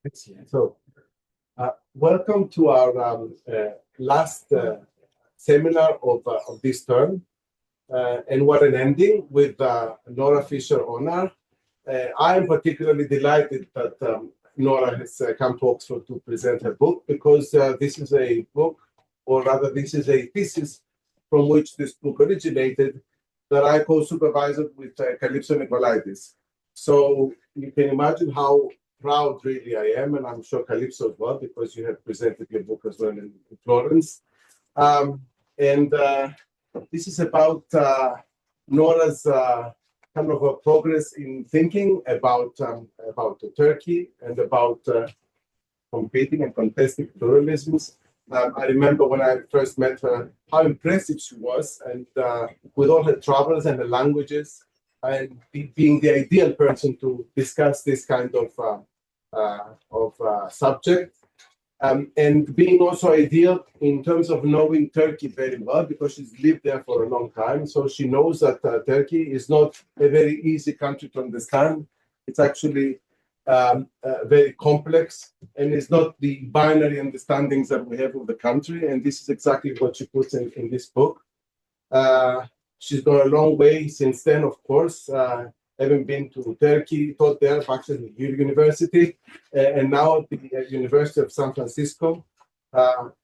Excellent. So, welcome to our last seminar of this term. And what an ending with Nora Fisher-Onar. I am particularly delighted that Nora has come to Oxford to present her book, because this is a book, or rather this is a thesis from which this book originated, that I co-supervised with Calypso Nicolaitis. So you can imagine how proud really I am, and I'm sure Calypso as well, because you have presented your book as well in Florence. This is about Nora's kind of a progress in thinking about Turkey and about competing and contesting pluralisms. I remember when I first met her, how impressive she was, and with all her travels and her languages, and being the ideal person to discuss this kind of subject. And being also ideal in terms of knowing Turkey very well, because she's lived there for a long time. So she knows that Turkey is not a very easy country to understand. It's actually very complex, and it's not the binary understandings that we have of the country. And this is exactly what she puts in this book. She's gone a long way since then, of course. Having been to Turkey, taught there, actually at University, and now at the University of San Francisco.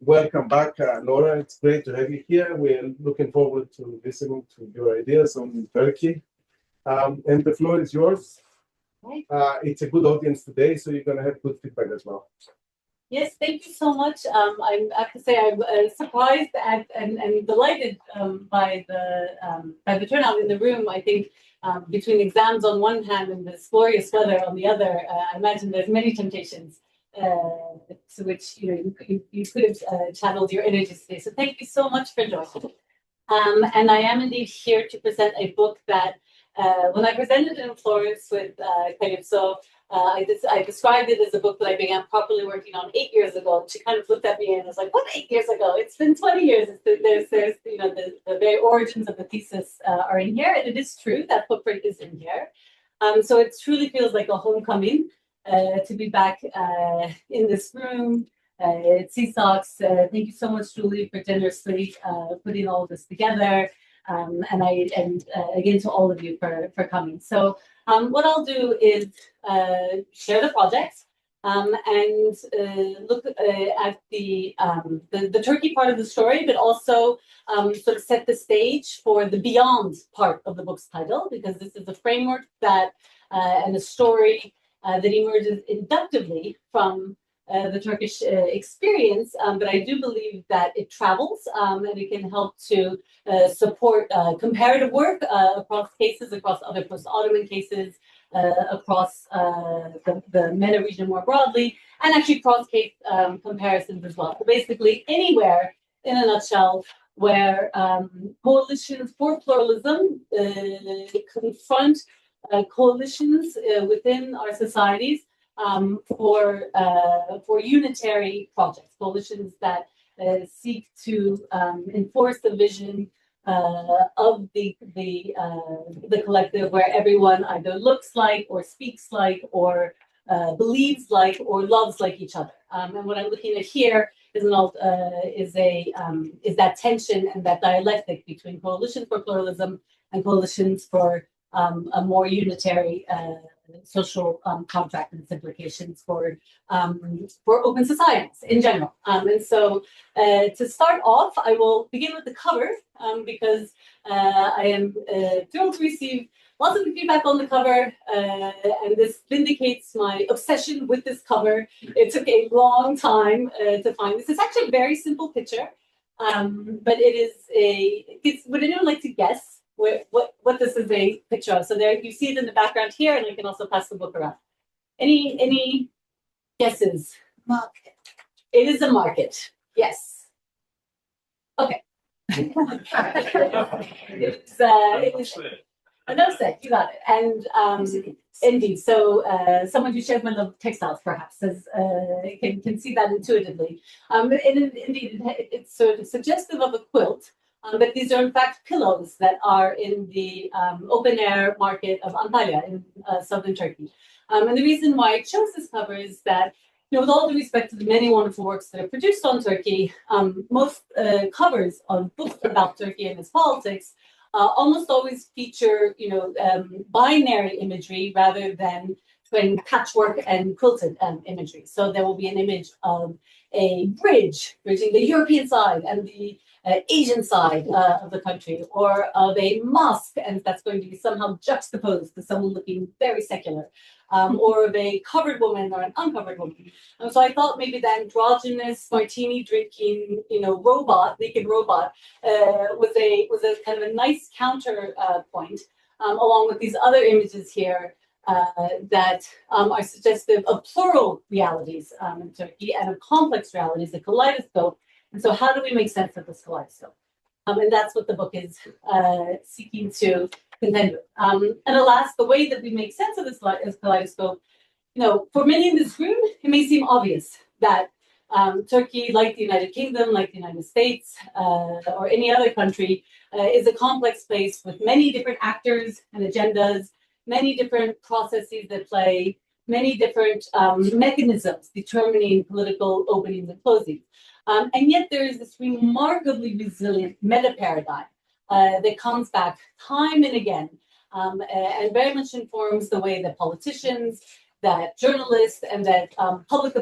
Welcome back, Nora. It's great to have you here. We're looking forward to listening to your ideas on Turkey. And the floor is yours. It's a good audience today, so you're going to have good feedback as well. Yes, thank you so much. I have to say I'm surprised and delighted by the turnout in the room. I think between exams on one hand and this glorious weather on the other, I imagine there's many temptations to which you could have channeled your energies today. So thank you so much for joining. And I am indeed here to present a book that when I presented it in Florence with Calypso, I described it as a book that I began properly working on 8 years ago. She kind of looked at me and was like, "What, 8 years ago? It's been 20 years." There's the very origins of the thesis are in here, and it is true that footprint is in here. So it truly feels like a homecoming to be back in this room at CSOX. Thank you so much, Julie, for generously putting all of this together. And again to all of you for coming. So what I'll do is share the project and look at the Turkey part of the story, but also sort of set the stage for the beyond part of the book's title, because this is a framework that and a story that emerges inductively from the Turkish experience, but I do believe that it travels and it can help to support comparative work across cases, across other post-Ottoman cases, across the MENA region more broadly, and actually cross-case comparisons as well. So basically, anywhere, in a nutshell, where coalitions for pluralism confront coalitions within our societies for unitary projects, coalitions that seek to enforce the vision of the collective, where everyone either looks like, or speaks like, or believes like, or loves like each other. And what I'm looking at here is that tension and that dialectic between coalitions for pluralism and coalitions for a more unitary social contract and its implications for open societies in general. And so to start off, I will begin with the cover because I am thrilled to receive lots of feedback on the cover, and this vindicates my obsession with this cover. It took a long time to find this. It's actually a very simple picture, but would anyone like to guess what this is a picture of? So there, you see it in the background here, and I can also pass the book around. Any guesses? Market. It is a market. Yes. Okay. No say, you got it. And indeed, so someone who shares my love of textiles perhaps can see that intuitively. And indeed, it's sort of suggestive of a quilt. But these are in fact pillows that are in the open air market of Antalya in southern Turkey. And the reason why I chose this cover is that with all due respect to the many wonderful works that are produced on Turkey, most covers of books about Turkey and its politics almost always feature, binary imagery rather than patchwork and quilted imagery. So there will be an image of a bridge bridging the European side and the Asian side of the country, or of a mosque, and that's going to be somehow juxtaposed to someone looking very secular, or of a covered woman or an uncovered woman. And so I thought maybe the androgynous martini drinking, naked robot, was a kind of a nice counter point, along with these other images here that are suggestive of plural realities in Turkey and of complex realities, a kaleidoscope. And so how do we make sense of this kaleidoscope? And that's what the book is seeking to contend with. And alas, the way that we make sense of this kaleidoscope, for many in this room, it may seem obvious that Turkey, like the United Kingdom, like the United States, or any other country, is a complex place with many different actors and agendas, many different processes that play, many different mechanisms determining political openings and closings. And yet there is this remarkably resilient meta-paradigm that comes back time and again, and very much informs the way that politicians, that journalists, and that public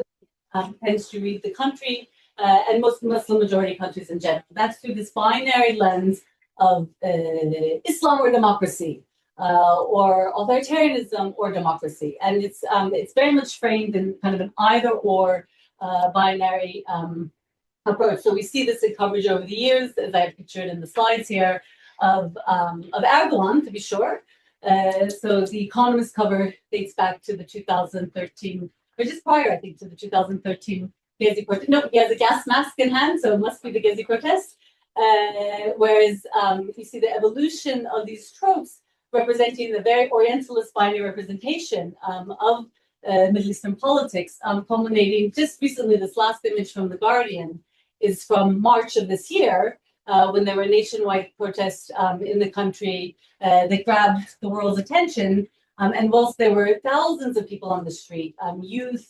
tends to read the country, and most Muslim majority countries in general. That's through this binary lens of Islam or democracy, or authoritarianism or democracy. And it's very much framed in kind of an either-or binary approach. So we see this in coverage over the years, as I have pictured in the slides here, of Erdogan, to be sure. So the Economist cover dates back to the 2013, or just prior, I think, to the 2013 Gezi protest. No, he has a gas mask in hand, so it must be the Gezi protest. Whereas you see the evolution of these tropes representing the very Orientalist binary representation of Middle Eastern politics, culminating just recently. This last image from The Guardian is from March of this year, when there were nationwide protests in the country that grabbed the world's attention. And whilst there were thousands of people on the street, youth,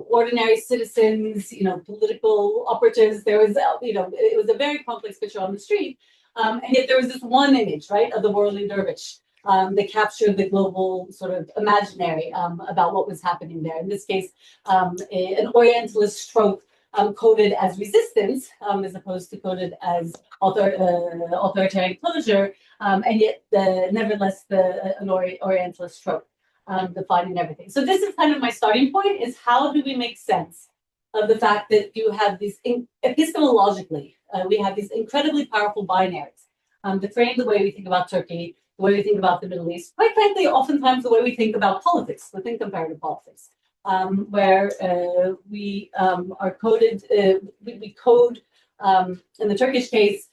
ordinary citizens, political operatives, there was, it was a very complex picture on the street. And yet there was this one image, right, of the whirling dervish that captured the global sort of imaginary about what was happening there. In this case, an Orientalist trope coded as resistance, as opposed to coded as authoritarian closure, and yet nevertheless an Orientalist trope defining everything. So this is kind of my starting point, is how do we make sense of the fact that you have these, epistemologically, we have these incredibly powerful binaries that frame the way we think about Turkey, the way we think about the Middle East, quite frankly, oftentimes the way we think about politics, within comparative politics. Where we are coded, we code, in the Turkish case,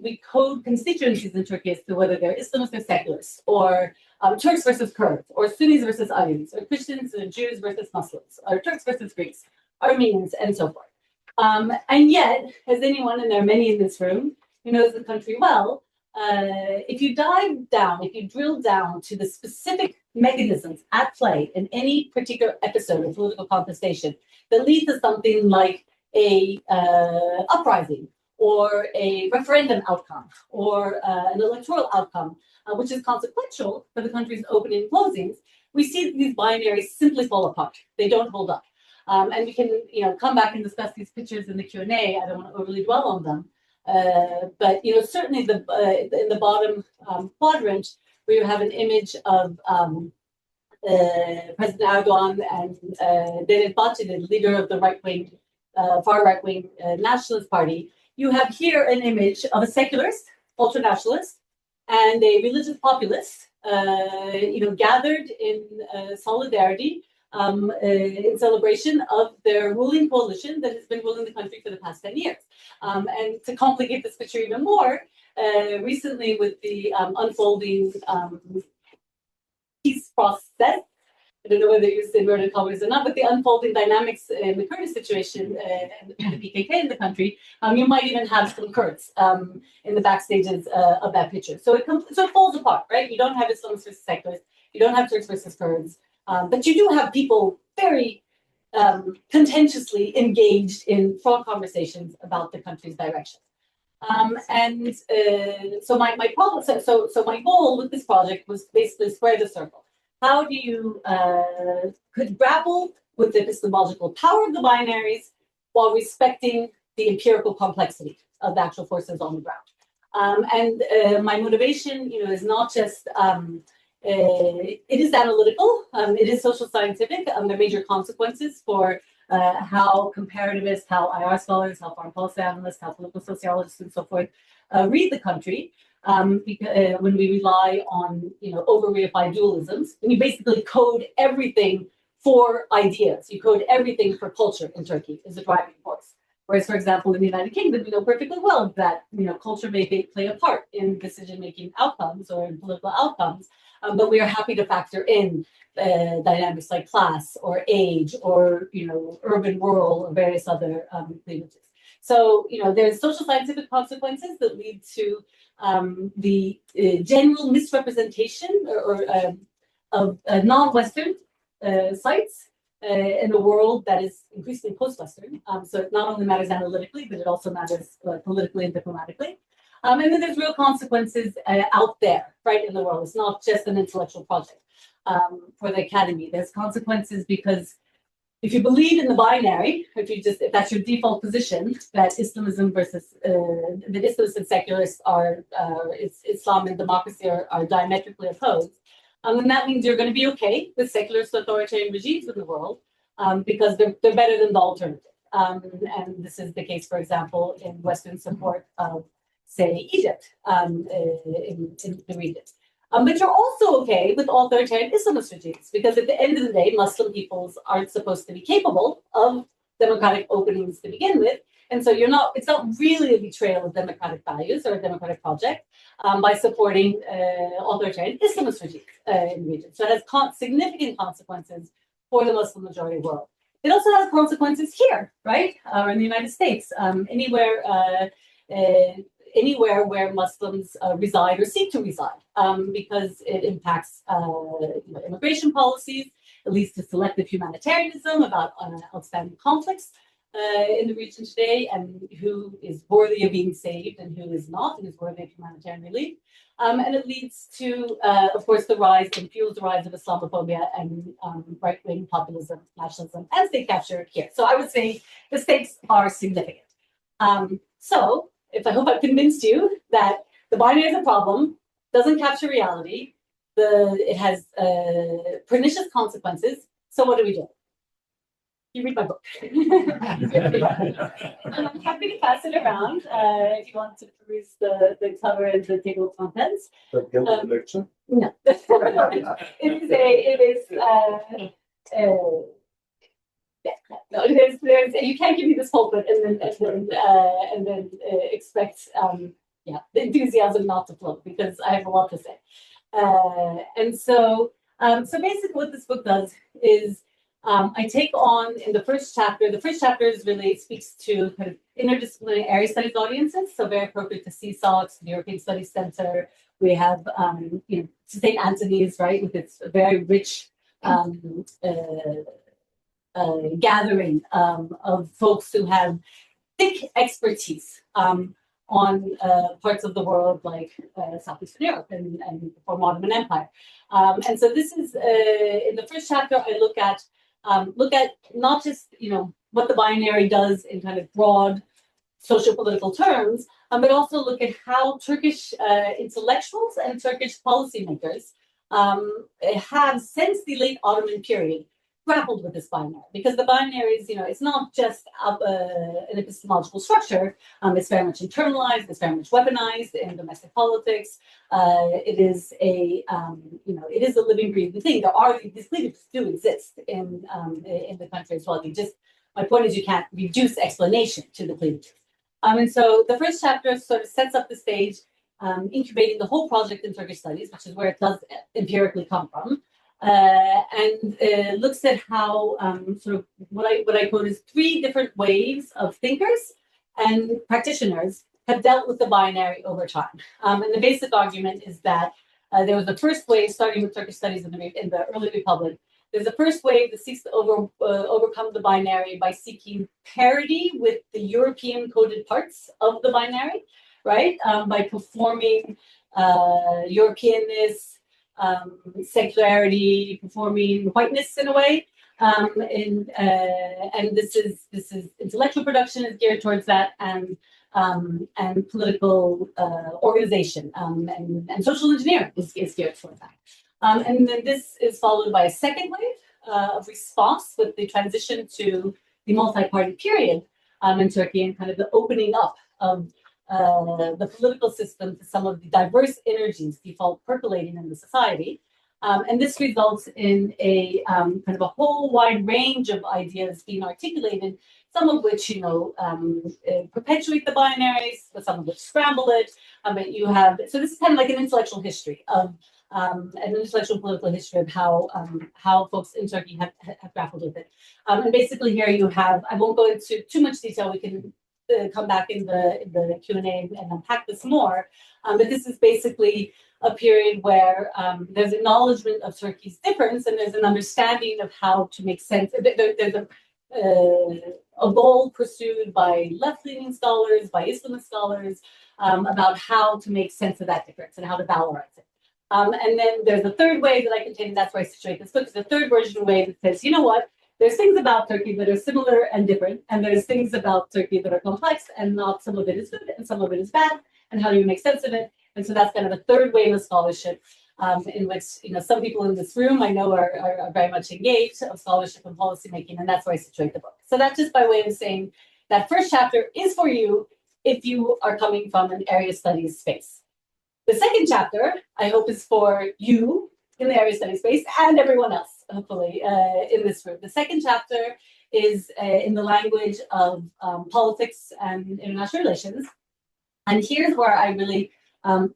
we code constituencies in Turkey as to whether they're Islamists or secularists, or Turks versus Kurds, or Sunnis versus Alevis, or Christians or Jews versus Muslims, or Turks versus Greeks, Armenians, and so forth. And yet, as anyone, and there are many in this room, who knows the country well, if you dive down, if you drill down to the specific mechanisms at play in any particular episode of political contestation that lead to something like a uprising, or a referendum outcome, or an electoral outcome, which is consequential for the country's opening and closings, we see that these binaries simply fall apart. They don't hold up. And we can come back and discuss these pictures in the Q&A. I don't want to overly dwell on them. But certainly in the bottom quadrant, where you have an image of President Erdogan and Devlet Bahçeli, leader of the right-wing, far right-wing nationalist party, you have here an image of a secularist, ultra-nationalist, and a religious populist, gathered in solidarity, in celebration of their ruling coalition that has been ruling the country for the past 10 years. And to complicate this picture even more, recently with the unfolding peace process, I don't know whether you use inverted commas or not, but the unfolding dynamics in the Kurdish situation and the PKK in the country, you might even have some Kurds in the backstages of that picture. So it falls apart, right? You don't have Islamists versus secularists, you don't have Turks versus Kurds, but you do have people very contentiously engaged in fraught conversations about the country's direction. So my problem, so my goal with this project was basically square the circle. How do you could grapple with the epistemological power of the binaries while respecting the empirical complexity of the actual forces on the ground? My motivation, is not just it is analytical, it is social scientific. There are major consequences for how comparativists, how IR scholars, how foreign policy analysts, how political sociologists, and so forth read the country. Because, when we rely on, over-reified dualisms, and you basically code everything for ideas. You code everything for culture in Turkey is a driving force. Whereas, for example, in the United Kingdom, we know perfectly well that, culture may play a part in decision-making outcomes or in political outcomes, but we are happy to factor in dynamics like class or age or, urban, rural, or various other cleavages. So, there's social scientific consequences that lead to the general misrepresentation of non-Western sites in a world that is increasingly post-Western. So it not only matters analytically, but it also matters politically and diplomatically. And then there's real consequences out there, right, in the world. It's not just an intellectual project for the academy. There's consequences because if you believe in the binary, if that's your default position, that Islamism versus the Islamists and secularists Islam and democracy are diametrically opposed, then that means you're going to be okay with secularist authoritarian regimes in the world because they're better than the alternative. And this is the case, for example, in Western support of, say, Egypt in the region. But you're also okay with authoritarian Islamist regimes because at the end of the day, Muslim peoples aren't supposed to be capable of democratic openings to begin with. And so it's not really a betrayal of democratic values or a democratic project by supporting authoritarian Islamist regimes in the region. So it has significant consequences for the Muslim majority world. It also has consequences here, right? Or in the United States, anywhere where Muslims reside or seek to reside, because it impacts immigration policies, it leads to selective humanitarianism about outstanding conflicts in the region today, and who is worthy of being saved and who is not, and is worthy of humanitarian relief. And it leads to, of course, the rise and fuels the rise of Islamophobia and right-wing populism, nationalism, and state capture here. So I would say the stakes are significant. I hope I've convinced you that the binary is a problem, doesn't capture reality, it has pernicious consequences. So what do we do? You read my book. I'm happy to pass it around if you want to peruse the cover and the table of contents. The lecture? No. You can't give me this pulpit and then expect the enthusiasm not to flow because I have a lot to say. So basically what this book does is I take on in the first chapter is really speaks to kind of interdisciplinary area studies audiences, so very appropriate to CSOCs, the European Studies Center. We have St. Antony's, right, with its very rich gathering of folks who have thick expertise on parts of the world like Southeastern Europe and the former Ottoman Empire. And so this is in the first chapter I look at not just what the binary does in kind of broad socio-political terms, but also look at how Turkish intellectuals and Turkish policymakers have since the late Ottoman period grappled with this binary, because the binary is, it's not just an epistemological structure. It's very much internalized. It's very much weaponized in domestic politics. It is a living, breathing thing. There are these cleavages do exist in the country as well. My point is, you can't reduce explanation to the cleavages. And so the first chapter sort of sets up the stage, incubating the whole project in Turkish studies, which is where it does empirically come from. And looks at how sort of what I quote is 3 different waves of thinkers and practitioners have dealt with the binary over time. And the basic argument is that there was the first wave, starting with Turkish studies in the early Republic, There's a first wave that seeks to overcome the binary by seeking parity with the European coded parts of the binary, right? By performing Europeanness, secularity, performing whiteness in a way. And this is intellectual production is geared towards that, and political organization and social engineering is geared towards that. And then this is followed by a second wave of response with the transition to the multi-party period in Turkey, and kind of the opening up of the political system to some of the diverse energies default percolating in the society. And this results in a kind of a whole wide range of ideas being articulated, some of which, perpetuate the binaries, but some of which scramble it. So this is kind of like an intellectual history of an intellectual political history of how folks in Turkey have grappled with it. And basically here you have, I won't go into too much detail, we can come back in the Q&A and unpack this more, but this is basically a period where there's acknowledgement of Turkey's difference, and there's an understanding of how to make sense. There's a goal pursued by left-leaning scholars, by Islamist scholars, about how to make sense of that difference and how to valorize it. And then there's a third wave that I contain, and that's where I situate this book. There's a third version wave that says, you know what? There's things about Turkey that are similar and different, and there's things about Turkey that are complex, and not some of it is good and some of it is bad, and how do you make sense of it? And so that's kind of a third wave of scholarship in which, some people in this room I know are very much engaged of scholarship and policymaking, and that's where I situate the book. So that's just by way of saying that first chapter is for you if you are coming from an area studies space. The second chapter, I hope, is for you in the area studies space and everyone else, hopefully, in this room. The second chapter is in the language of politics and international relations. And here's where I really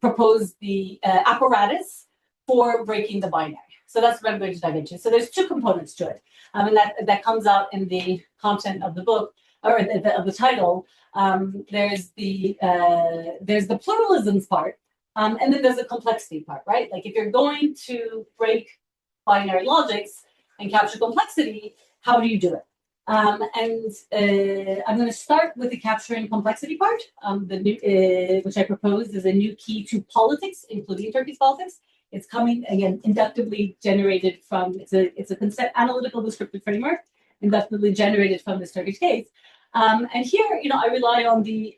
propose the apparatus for breaking the binary. So that's what I'm going to dive into. So there's two components to it. And that comes out in the content of the book, or of the title. There's the pluralisms part, and then there's the complexity part, right? Like if you're going to break binary logics and capture complexity, how do you do it? I'm going to start with the capturing complexity part, which I proposed as a new key to politics, including Turkey's politics. It's coming, again, inductively generated from, it's a analytical descriptive framework, inductively generated from this Turkish case. And here, I rely on the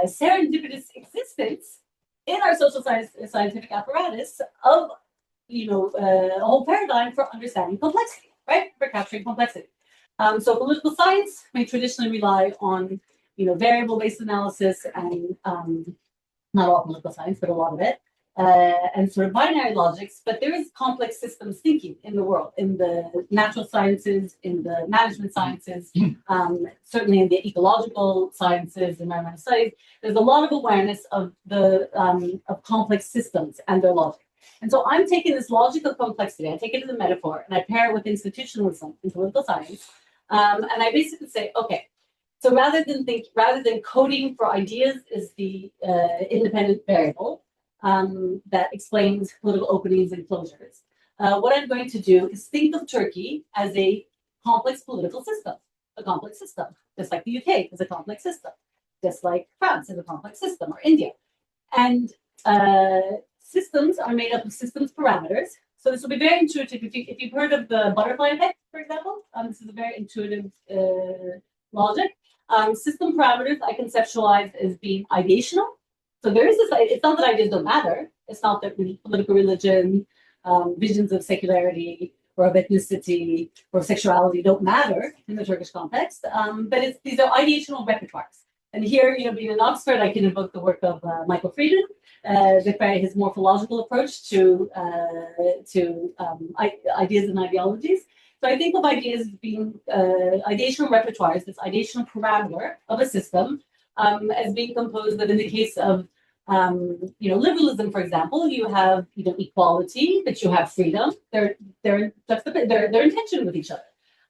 serendipitous existence in our social scientific apparatus of, a whole paradigm for understanding complexity, right? For capturing complexity. So political science may traditionally rely on, variable-based analysis and not all political science, but a lot of it, and sort of binary logics. But there is complex systems thinking in the world, in the natural sciences, in the management sciences, certainly in the ecological sciences, environmental studies. There's a lot of awareness of the of complex systems and their logic. And so I'm taking this logical complexity, I take it as a metaphor, and I pair it with institutionalism in political science. And I basically say, okay, so rather than coding for ideas is the independent variable that explains political openings and closures, what I'm going to do is think of Turkey as a complex political system, just like the UK is a complex system, just like France is a complex system, or India. And systems are made up of systems parameters. So this will be very intuitive. If you've heard of the butterfly effect, for example, this is a very intuitive logic. System parameters I conceptualize as being ideational. So there is this, it's not that ideas don't matter. It's not that political religion, visions of secularity or of ethnicity or sexuality don't matter in the Turkish context. But these are ideational repertoires. And here, being an Oxford, I can invoke the work of Michael Friedman, his morphological approach to ideas and ideologies. So I think of ideas as being ideational repertoires, this ideational parameter of a system, as being composed that in the case of liberalism, for example, you have equality, but you have freedom. They're in tension with each other.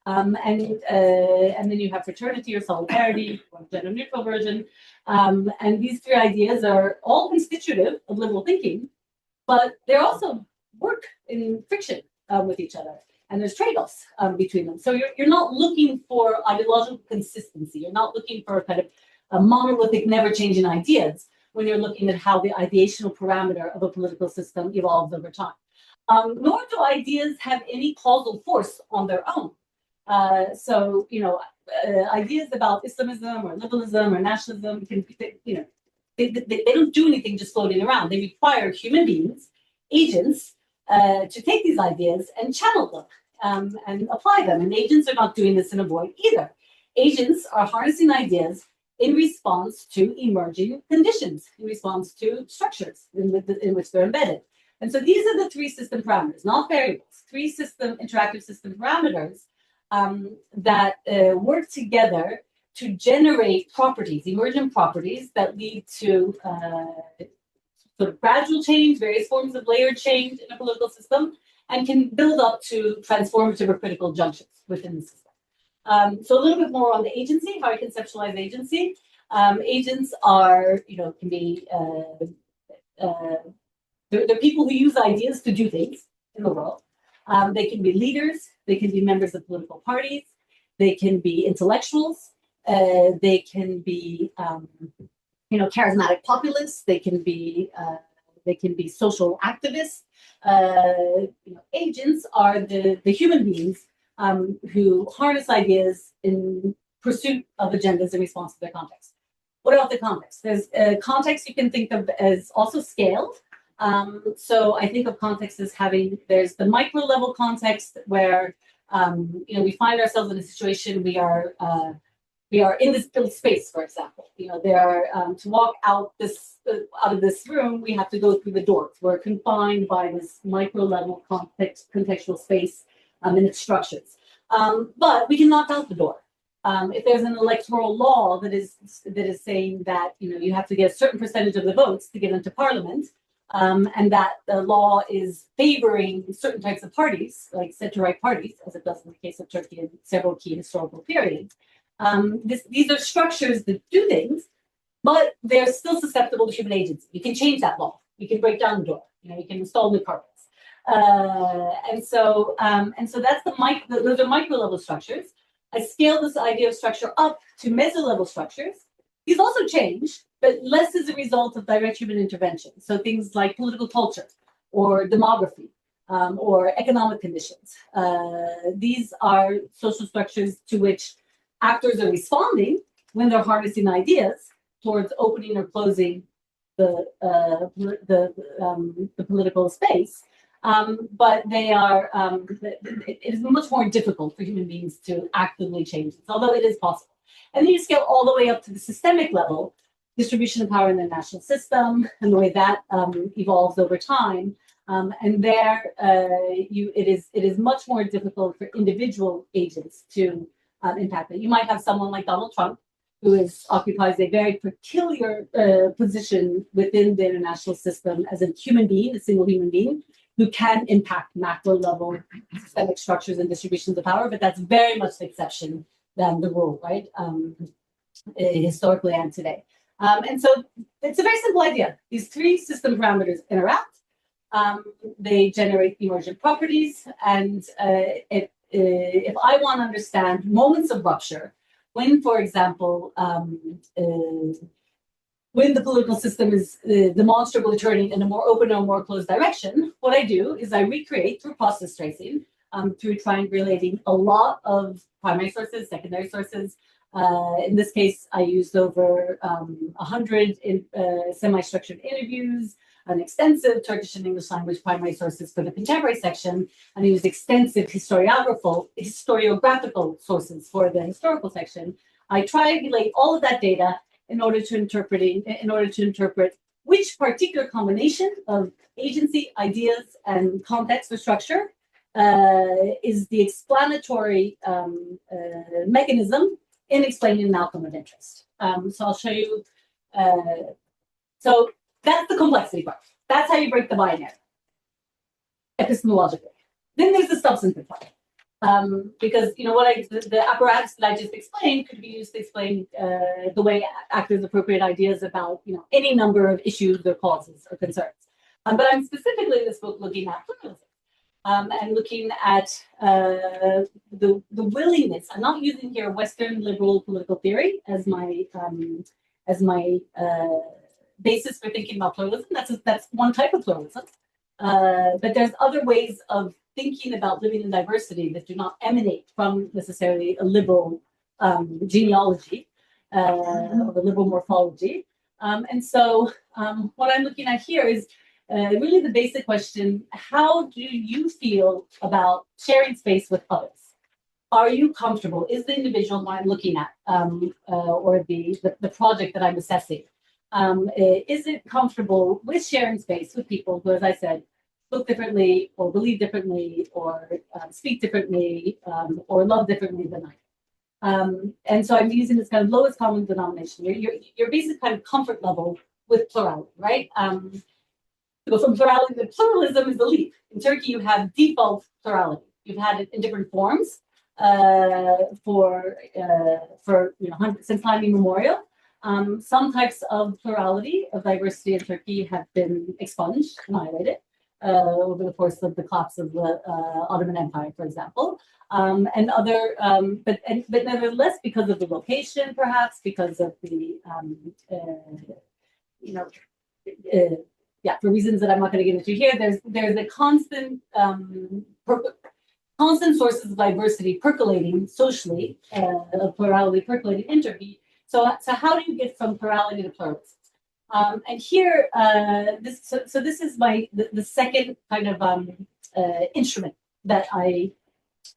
And then you have fraternity or solidarity, or gender neutral version. And these three ideas are all constitutive of liberal thinking, but they also work in friction with each other. And there's trade-offs between them. So you're not looking for ideological consistency. You're not looking for kind of a monolithic, never-changing ideas when you're looking at how the ideational parameter of a political system evolves over time. Nor do ideas have any causal force on their own. So, ideas about Islamism or liberalism or nationalism they don't do anything just floating around. They require human beings, agents, to take these ideas and channel them and apply them. And agents are not doing this in a void either. Agents are harnessing ideas in response to emerging conditions, in response to structures in which they're embedded. And so these are the three system parameters, not variables, three interactive system parameters that work together to generate properties, emergent properties that lead to sort of gradual change, various forms of layered change in a political system, and can build up to transformative or critical junctions within the system. So a little bit more on the agency, how I conceptualize agency. Agents are, can be, they're people who use ideas to do things in the world. They can be leaders, they can be members of political parties, they can be intellectuals, they can be, charismatic populists, they can be social activists. Agents are the human beings who harness ideas in pursuit of agendas in response to their context. What about the context? There's context you can think of as also scaled. So I think of context as there's the micro level context where, we find ourselves in a situation we are in this built space, for example. To walk out of this room, we have to go through the doors. We're confined by this micro level contextual space and its structures. But we can knock out the door. If there's an electoral law that is saying that you have to get a certain percentage of the votes to get into parliament, and that the law is favoring certain types of parties, like center-right parties, as it does in the case of Turkey in several key historical periods. These are structures that do things, but they're still susceptible to human agency. You can change that law. You can break down the door. You can install new carpets. And so that's those are micro level structures. I scale this idea of structure up to meso level structures. These also change, but less as a result of direct human intervention. So things like political culture or demography or economic conditions. These are social structures to which actors are responding when they're harnessing ideas towards opening or closing the political space. But it is much more difficult for human beings to actively change this, although it is possible. And then you scale all the way up to the systemic level, distribution of power in the national system and the way that evolves over time. And there, it is much more difficult for individual agents to impact it. You might have someone like Donald Trump, who occupies a very peculiar position within the international system as a human being, a single human being, who can impact macro level systemic structures and distributions of power, but that's very much the exception than the rule, right? Historically and today. And so it's a very simple idea. These three system parameters interact. They generate emergent properties. And if I want to understand moments of rupture, when, for example, when the political system is demonstrably turning in a more open or more closed direction, what I do is I recreate through process tracing, through triangulating a lot of primary sources, secondary sources. In this case, I used over 100 semi-structured interviews, an extensive Turkish and English language primary sources for the contemporary section, and I used extensive historiographical sources for the historical section. I triangulate all of that data in order to interpret which particular combination of agency, ideas, and context or structure is the explanatory mechanism in explaining an outcome of interest. So I'll show you. So that's the complexity part. That's how you break the binary epistemologically. Then there's the substantive part. Because the apparatus that I just explained could be used to explain the way actors appropriate ideas about any number of issues or causes or concerns. But I'm specifically in this book looking at pluralism. and looking at the willingness. I'm not using here Western liberal political theory as my basis for thinking about pluralism. That's one type of pluralism. But there's other ways of thinking about living in diversity that do not emanate from necessarily a liberal genealogy or a liberal morphology. And so what I'm looking at here is really the basic question: how do you feel about sharing space with others? Are you comfortable? Is the individual I'm looking at or the project that I'm assessing, is it comfortable with sharing space with people who, as I said, look differently or believe differently or speak differently or love differently than I do? And so I'm using this kind of lowest common denomination, your basic kind of comfort level with plurality, right? To go from plurality to pluralism is the leap. In Turkey, you have default plurality. You've had it in different forms for since time immemorial. Some types of plurality, of diversity in Turkey have been expunged, annihilated over the course of the collapse of the Ottoman Empire, for example. And other, but nevertheless, because of the location, perhaps because of the, for reasons that I'm not going to get into here, there's a constant sources of diversity percolating socially, of plurality percolating in Turkey. So how do you get from plurality to pluralism? And here, this is the second kind of instrument that I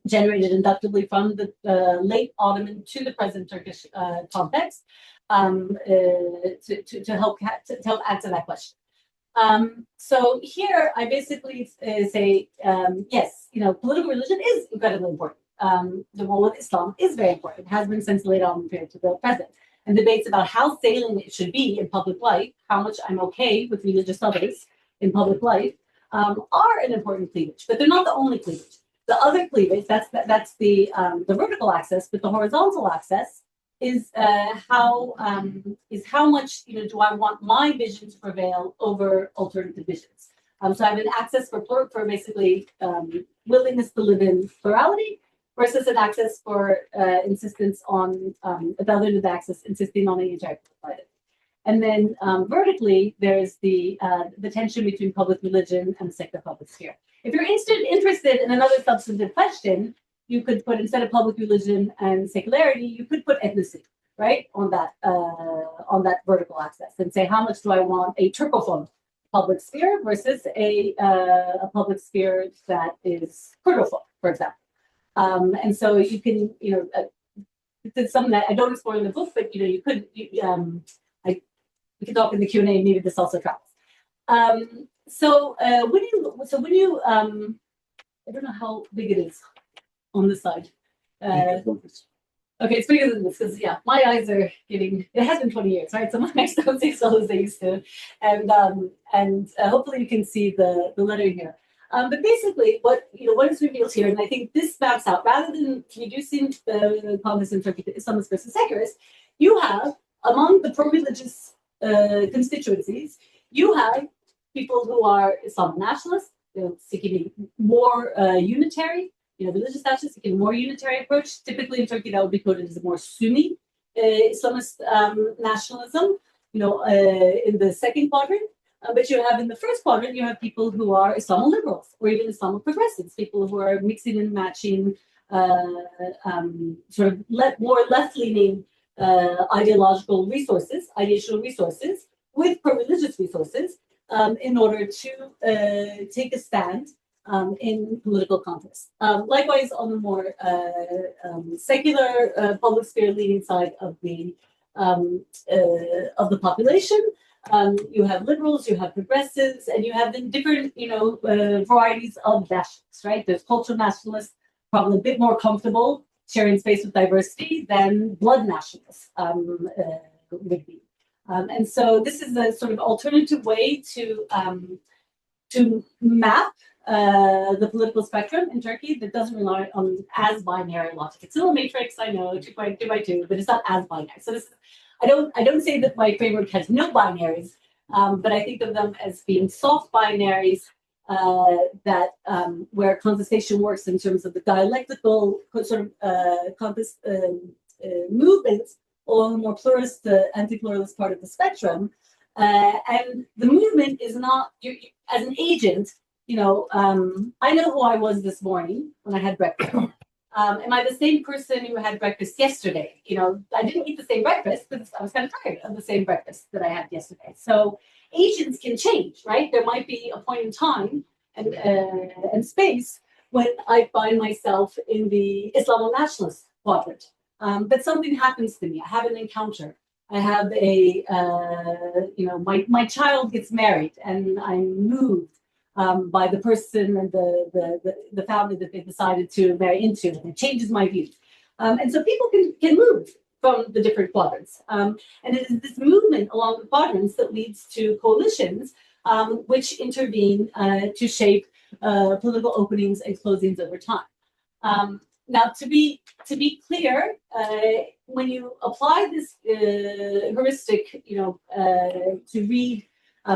generated inductively from the late Ottoman to the present Turkish context to help answer that question. So here I basically say, yes, political religion is incredibly important. The role of Islam is very important. It has been since the late Ottoman period to the present. And debates about how salient it should be in public life, how much I'm okay with religious others in public life, are an important cleavage, but they're not the only cleavage. The other cleavage, that's the vertical axis, but the horizontal axis is how much do I want my vision to prevail over alternative visions. So I have an axis for basically willingness to live in plurality versus an axis for insistence on the other axis insisting on a unitary provider. And then vertically, there's the tension between public religion and the secular public sphere. If you're interested in another substantive question, you could put, instead of public religion and secularity, you could put ethnicity, right, on that vertical axis, and say, how much do I want a Turkophone public sphere versus a public sphere that is Kurdophone, for example. And so you can, it's something that I don't explore in the book, but we can talk in the Q&A. Maybe this also travels. So when you I don't know how big it is on this side. Okay, it's bigger than this because my eyes are getting. It has been 20 years, right? So my eyes don't see so as they used to, and hopefully you can see the lettering here. But basically, what is revealed here, and I think this maps out, rather than reducing the conflicts in Turkey to Islamist versus secularists, you have among the pro-religious constituencies, you have people who are Islamic nationalists, seeking more unitary, religious nationalists seeking a more unitary approach. Typically in Turkey, that would be coded as a more Sunni Islamist nationalism, in the second quadrant. But you have in the first quadrant, you have people who are Islamic liberals or even Islamic progressives, people who are mixing and matching sort of more left-leaning ideological resources with pro-religious resources in order to take a stand in political contest. Likewise, on the more secular public sphere leaning side of the population, you have liberals, you have progressives, and you have the different, varieties of nationalists, right? There's cultural nationalists, probably a bit more comfortable sharing space with diversity than blood nationalists would be. And so this is a sort of alternative way to map the political spectrum in Turkey that doesn't rely on as binary logic. It's still a matrix, I know, 2 by 2, but it's not as binary. So this, I don't say that my framework has no binaries, but I think of them as being soft binaries that where contestation works in terms of the dialectical sort of movements along the more pluralist to anti-pluralist part of the spectrum. And the movement is not, as an agent, I know who I was this morning when I had breakfast. Am I the same person who had breakfast yesterday? I didn't eat the same breakfast because I was kind of tired of the same breakfast that I had yesterday. So agents can change, right? There might be a point in time and space when I find myself in the Islamo-nationalist quadrant. But something happens to me. I have an encounter. I have my child gets married and I'm moved by the person and the family that they decided to marry into, and it changes my views. And so people can move from the different quadrants. And it is this movement along the quadrants that leads to coalitions which intervene to shape political openings and closings over time. Now, to be clear, when you apply this heuristic, to read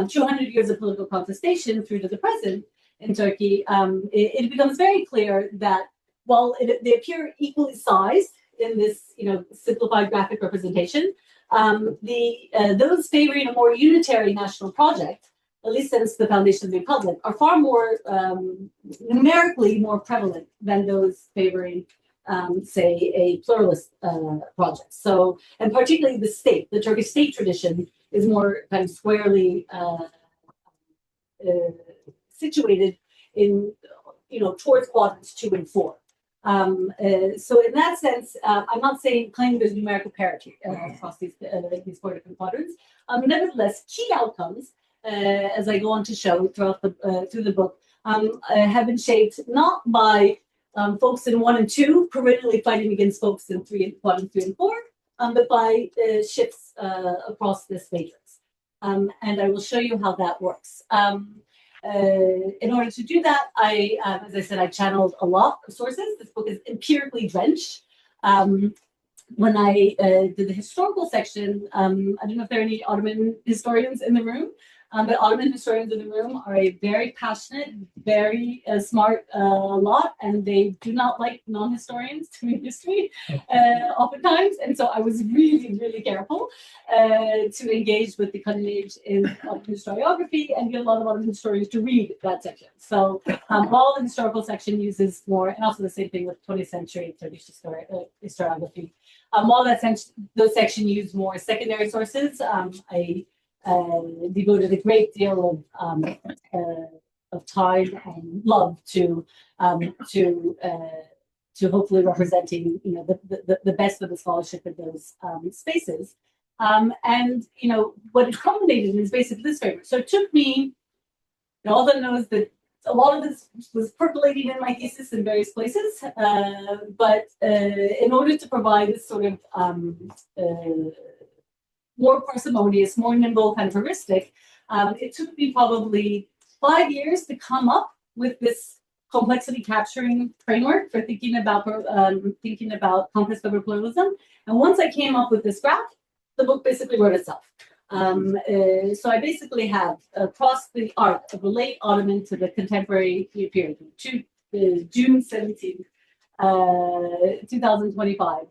200 years of political contestation through to the present in Turkey, it becomes very clear that while they appear equally sized in this, simplified graphic representation, those favoring a more unitary national project, at least since the foundation of the Republic, are far more numerically more prevalent than those favoring, say, a pluralist project. So, and particularly the Turkish state tradition is more kind of squarely situated in, towards quadrants 2 and 4. So in that sense, I'm not claiming there's numerical parity across these 4 different quadrants. Nevertheless, key outcomes, as I go on to show throughout through the book, have been shaped not by folks in 1 and 2 perennially fighting against folks in quadrant 3 and 4, but by shifts across this matrix. And I will show you how that works. In order to do that, as I said, I channeled a lot of sources. This book is empirically drenched. When I did the historical section, I don't know if there are any Ottoman historians in the room, but Ottoman historians in the room are a very passionate, very smart lot, and they do not like non-historians to read history oftentimes. And so I was really, really careful to engage with the cutting edge in Ottoman historiography and get a lot of Ottoman historians to read that section. So while the historical section uses more, and also the same thing with 20th century Turkish historiography, while those sections use more secondary sources, I devoted a great deal of time and love to hopefully representing the best of the scholarship in those spaces. And what it culminated in is basically this paper. So it took me, Othon knows that a lot of this was percolating in my thesis in various places, but in order to provide this sort of more parsimonious, more nimble kind of heuristic, it took me probably 5 years to come up with this complexity capturing framework for thinking about conquest over pluralism. And once I came up with this graph, the book basically wrote itself. So I basically have across the arc of the late Ottoman to the contemporary period, to June 17th, 2025.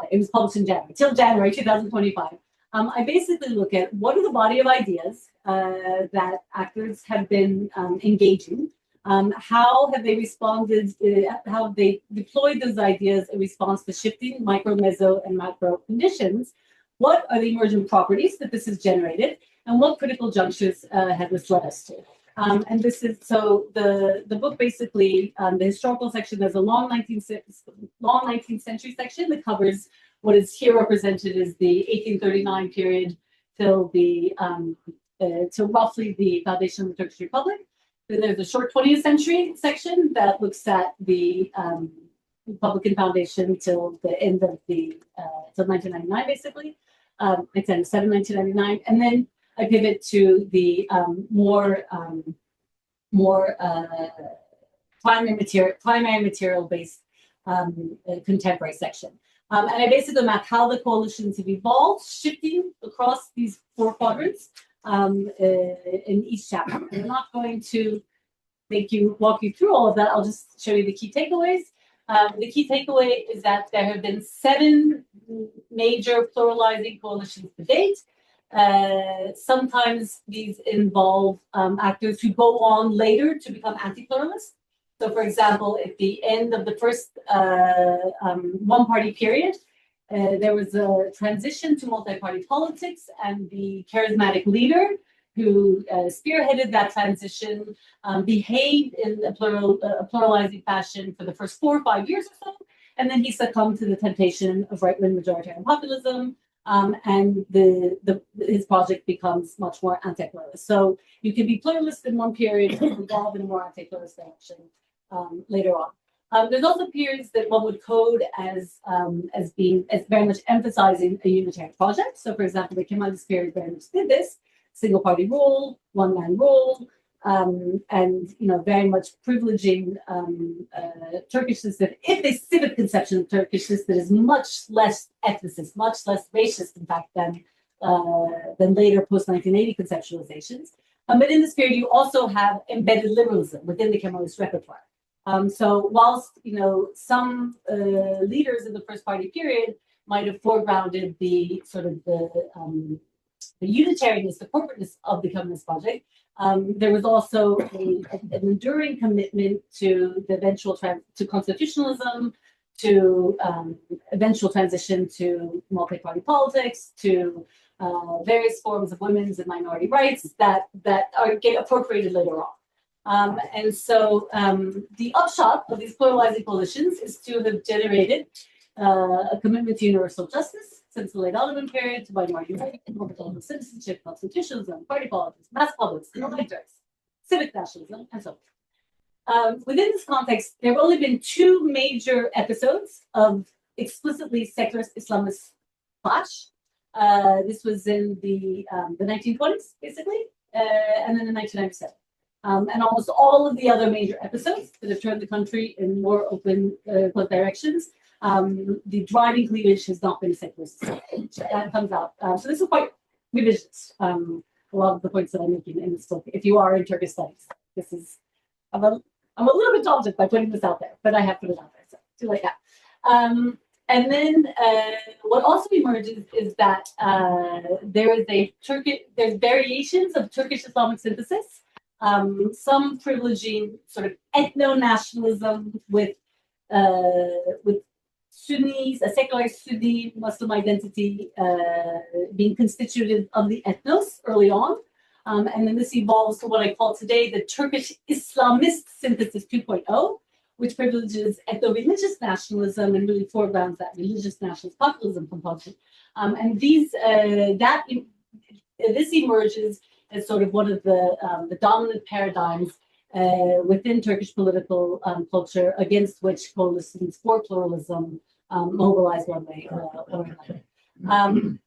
It was published in January, till January 2025. I basically look at what are the body of ideas that actors have been engaging. How have they responded, how have they deployed those ideas in response to shifting micro, meso, and macro conditions? What are the emergent properties that this has generated? And what critical junctures have this led us to? And this is, so the book basically, the historical section, there's a long 19th century section that covers what is here represented as the 1839 period till roughly the foundation of the Turkish Republic. Then there's a short 20th century section that looks at the Republican foundation till the end of till 1999, basically, 1997, 1999, and then I pivot to the more primary material based contemporary section. And I basically map how the coalitions have evolved, shifting across these 4 quadrants in each chapter. And I'm not going to walk you through all of that, I'll just show you the key takeaways. The key takeaway is that there have been 7 major pluralizing coalitions to date. Sometimes these involve actors who go on later to become anti-pluralist. So, for example, at the end of the first one-party period, there was a transition to multi-party politics, and the charismatic leader who spearheaded that transition behaved in a pluralizing fashion for the first 4 or 5 years or so, and then he succumbed to the temptation of right-wing majoritarian populism, and his project becomes much more anti-pluralist. So you can be pluralist in one period and evolve in a more anti-pluralist direction later on. There's also periods that one would code as very much emphasizing a unitarian project. So, for example, the Kemalist period very much did this: single party rule, one man rule, and very much privileging Turkishness. That if a civic conception of Turkishness that is much less ethnicist, much less racist, in fact, than later post 1980 conceptualizations. But in this period, you also have embedded liberalism within the Kemalist repertoire. So whilst some leaders in the first party period might have foregrounded the sort of the unitariness, the corporateness of the Communist project, there was also an enduring commitment to the eventual to constitutionalism, to eventual transition to multi-party politics, to various forms of women's and minority rights that get appropriated later on. And so the upshot of these pluralizing coalitions is to have generated a commitment to universal justice since the late Ottoman period, to minority rights, multicultural citizenship, constitutionalism, party politics, mass publics, electors, civic nationalism, and so on. Within this context, there have only been 2 major episodes of explicitly secularist Islamist clash. This was in the 1920s, basically, and then in 1997. And almost all of the other major episodes that have turned the country in more open directions, the driving cleavage has not been secularist. That comes out. So this is quite revisionist. A lot of the points that I'm making in this book, if you are in Turkish studies, this is I'm a little bit daunted by putting this out there, but I have put it out there, so do like that. And then what also emerges is that there's variations of Turkish Islamic synthesis. Some privileging sort of ethno-nationalism with Sunnis, a secular Sunni Muslim identity being constituted of the ethnos early on. And then this evolves to what I call today the Turkish Islamist synthesis 2.0, which privileges ethno-religious nationalism and really foregrounds that religious nationalist populism component. And this emerges as sort of one of the dominant paradigms within Turkish political culture against which coalitions for pluralism mobilize one way or another.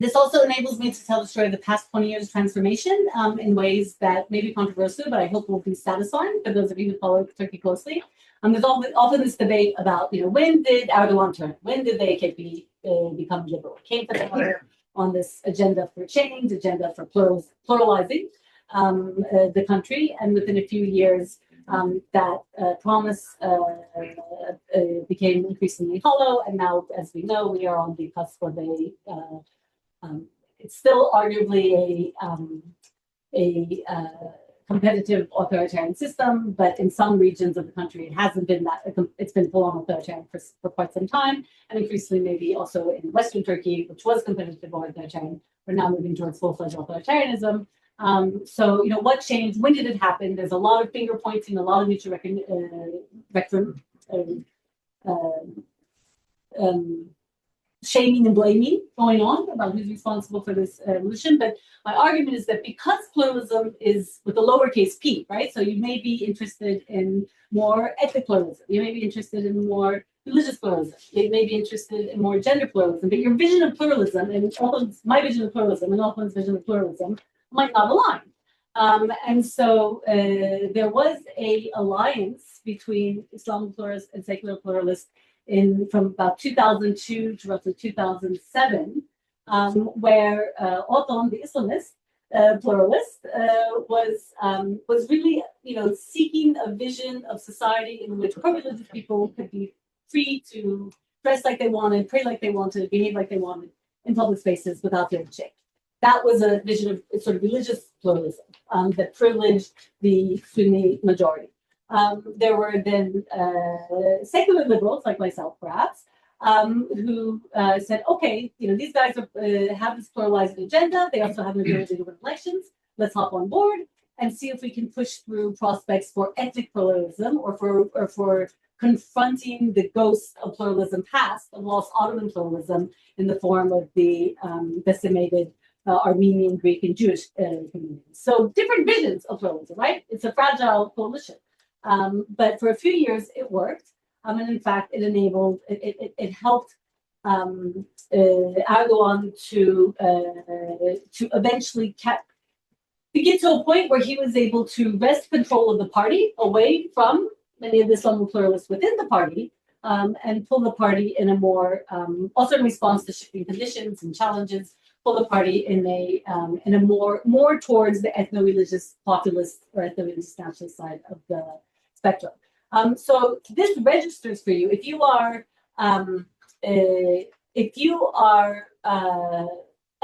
This also enables me to tell the story of the past 20 years transformation in ways that may be controversial, but I hope will be satisfying for those of you who follow Turkey closely. There's often this debate about, when did Erdogan turn? When did the AKP become liberal? It came together on this agenda for change, agenda for pluralizing the country, and within a few years, that promise became increasingly hollow, and now, as we know, we are on the cusp of it's still arguably a competitive authoritarian system, but in some regions of the country, it hasn't been that. It's been full-on authoritarian for quite some time, and increasingly maybe also in Western Turkey, which was competitive authoritarian, we're now moving towards full-fledged authoritarianism. So, what changed? When did it happen? There's a lot of finger pointing, a lot of mutual shaming and blaming going on about who's responsible for this evolution. But my argument is that because pluralism is with a lowercase p, right? So you may be interested in more ethnic pluralism. You may be interested in more religious pluralism. You may be interested in more gender pluralism. But your vision of pluralism and my vision of pluralism and Othon's vision of pluralism might not align. And so there was an alliance between Islamic pluralists and secular pluralists from about 2002 to roughly 2007, where Othon, the Islamist, pluralist, was really, seeking a vision of society in which pro-religious people could be free to dress like they wanted, pray like they wanted, behave like they wanted in public spaces without fear of shame. That was a vision of sort of religious pluralism that privileged the Sunni majority. There were then secular liberals like myself, perhaps, who said, okay, these guys have this pluralizing agenda. They also have an ability to win elections. Let's hop on board and see if we can push through prospects for ethnic pluralism or for confronting the ghosts of pluralism past, of lost Ottoman pluralism in the form of the decimated Armenian, Greek, and Jewish communities. So different visions of pluralism, right? It's a fragile coalition. But for a few years, it worked. And in fact, it helped Erdogan to eventually get to a point where he was able to wrest control of the party away from many of the Islamic pluralists within the party, and pull the party in a more, also in response to shifting conditions and challenges, pull the party in a more towards the ethno-religious populist or ethno-religious nationalist side of the spectrum. So this registers for you if you are an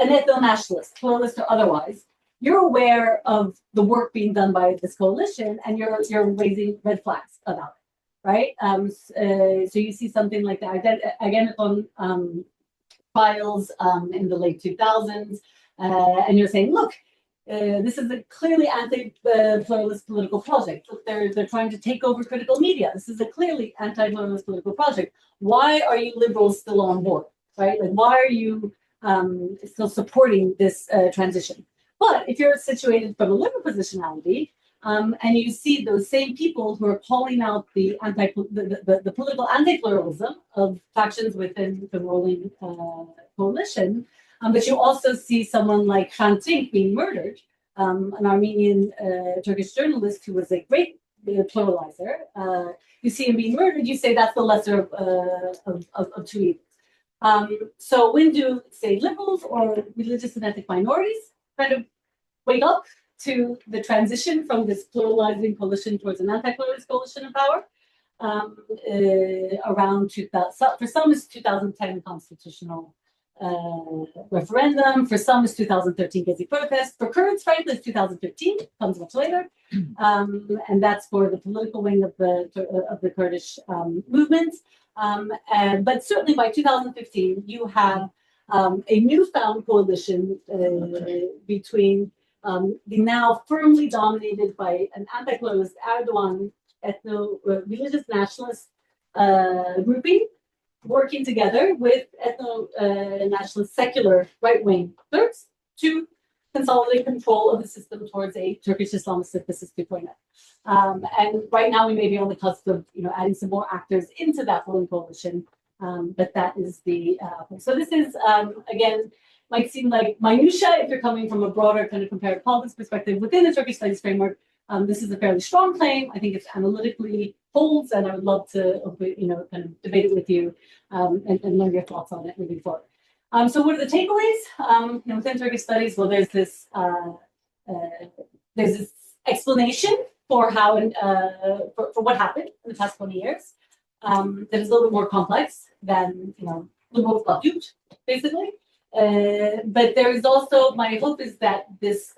ethno-nationalist, pluralist or otherwise. You're aware of the work being done by this coalition, and you're raising red flags about it, right? So you see something like the Again trials in the late 2000s, and you're saying, look, this is a clearly anti-pluralist political project. Look, they're trying to take over critical media. This is a clearly anti-pluralist political project. Why are you liberals still on board, right? Like, why are you still supporting this transition? But if you're situated from a liberal positionality, and you see those same people who are calling out the political anti-pluralism of factions within the ruling coalition, but you also see someone like Hrant Dink being murdered, an Armenian Turkish journalist who was a great pluralizer. You see him being murdered, you say that's the lesser of two evils. So when do, say, liberals or religious and ethnic minorities kind of wake up to the transition from this pluralizing coalition towards an anti-pluralist coalition of power? Around 2000, for some it's 2010 constitutional referendum, for some it's 2013 Gezi protest, for Kurds, frankly, it's 2015, comes much later, and that's for the political wing of the Kurdish movement. But certainly by 2015, you have a newfound coalition between the now firmly dominated by an anti-pluralist Erdogan ethno-religious nationalist grouping, working together with ethno-nationalist secular right-wing Turks to consolidate control of the system towards a Turkish Islamist synthesis 2.0. And right now we may be on the cusp of adding some more actors into that ruling coalition, but that is the so this is again might seem like minutia if you're coming from a broader kind of comparative politics perspective within the Turkish studies framework. This is a fairly strong claim. I think it's analytically holds, and I would love to kind of debate it with you and learn your thoughts on it moving forward. So what are the takeaways within Turkish studies? Well, there's this explanation for how for what happened in the past 20 years that is a little bit more complex than liberals love to, basically. But there is also, my hope is that this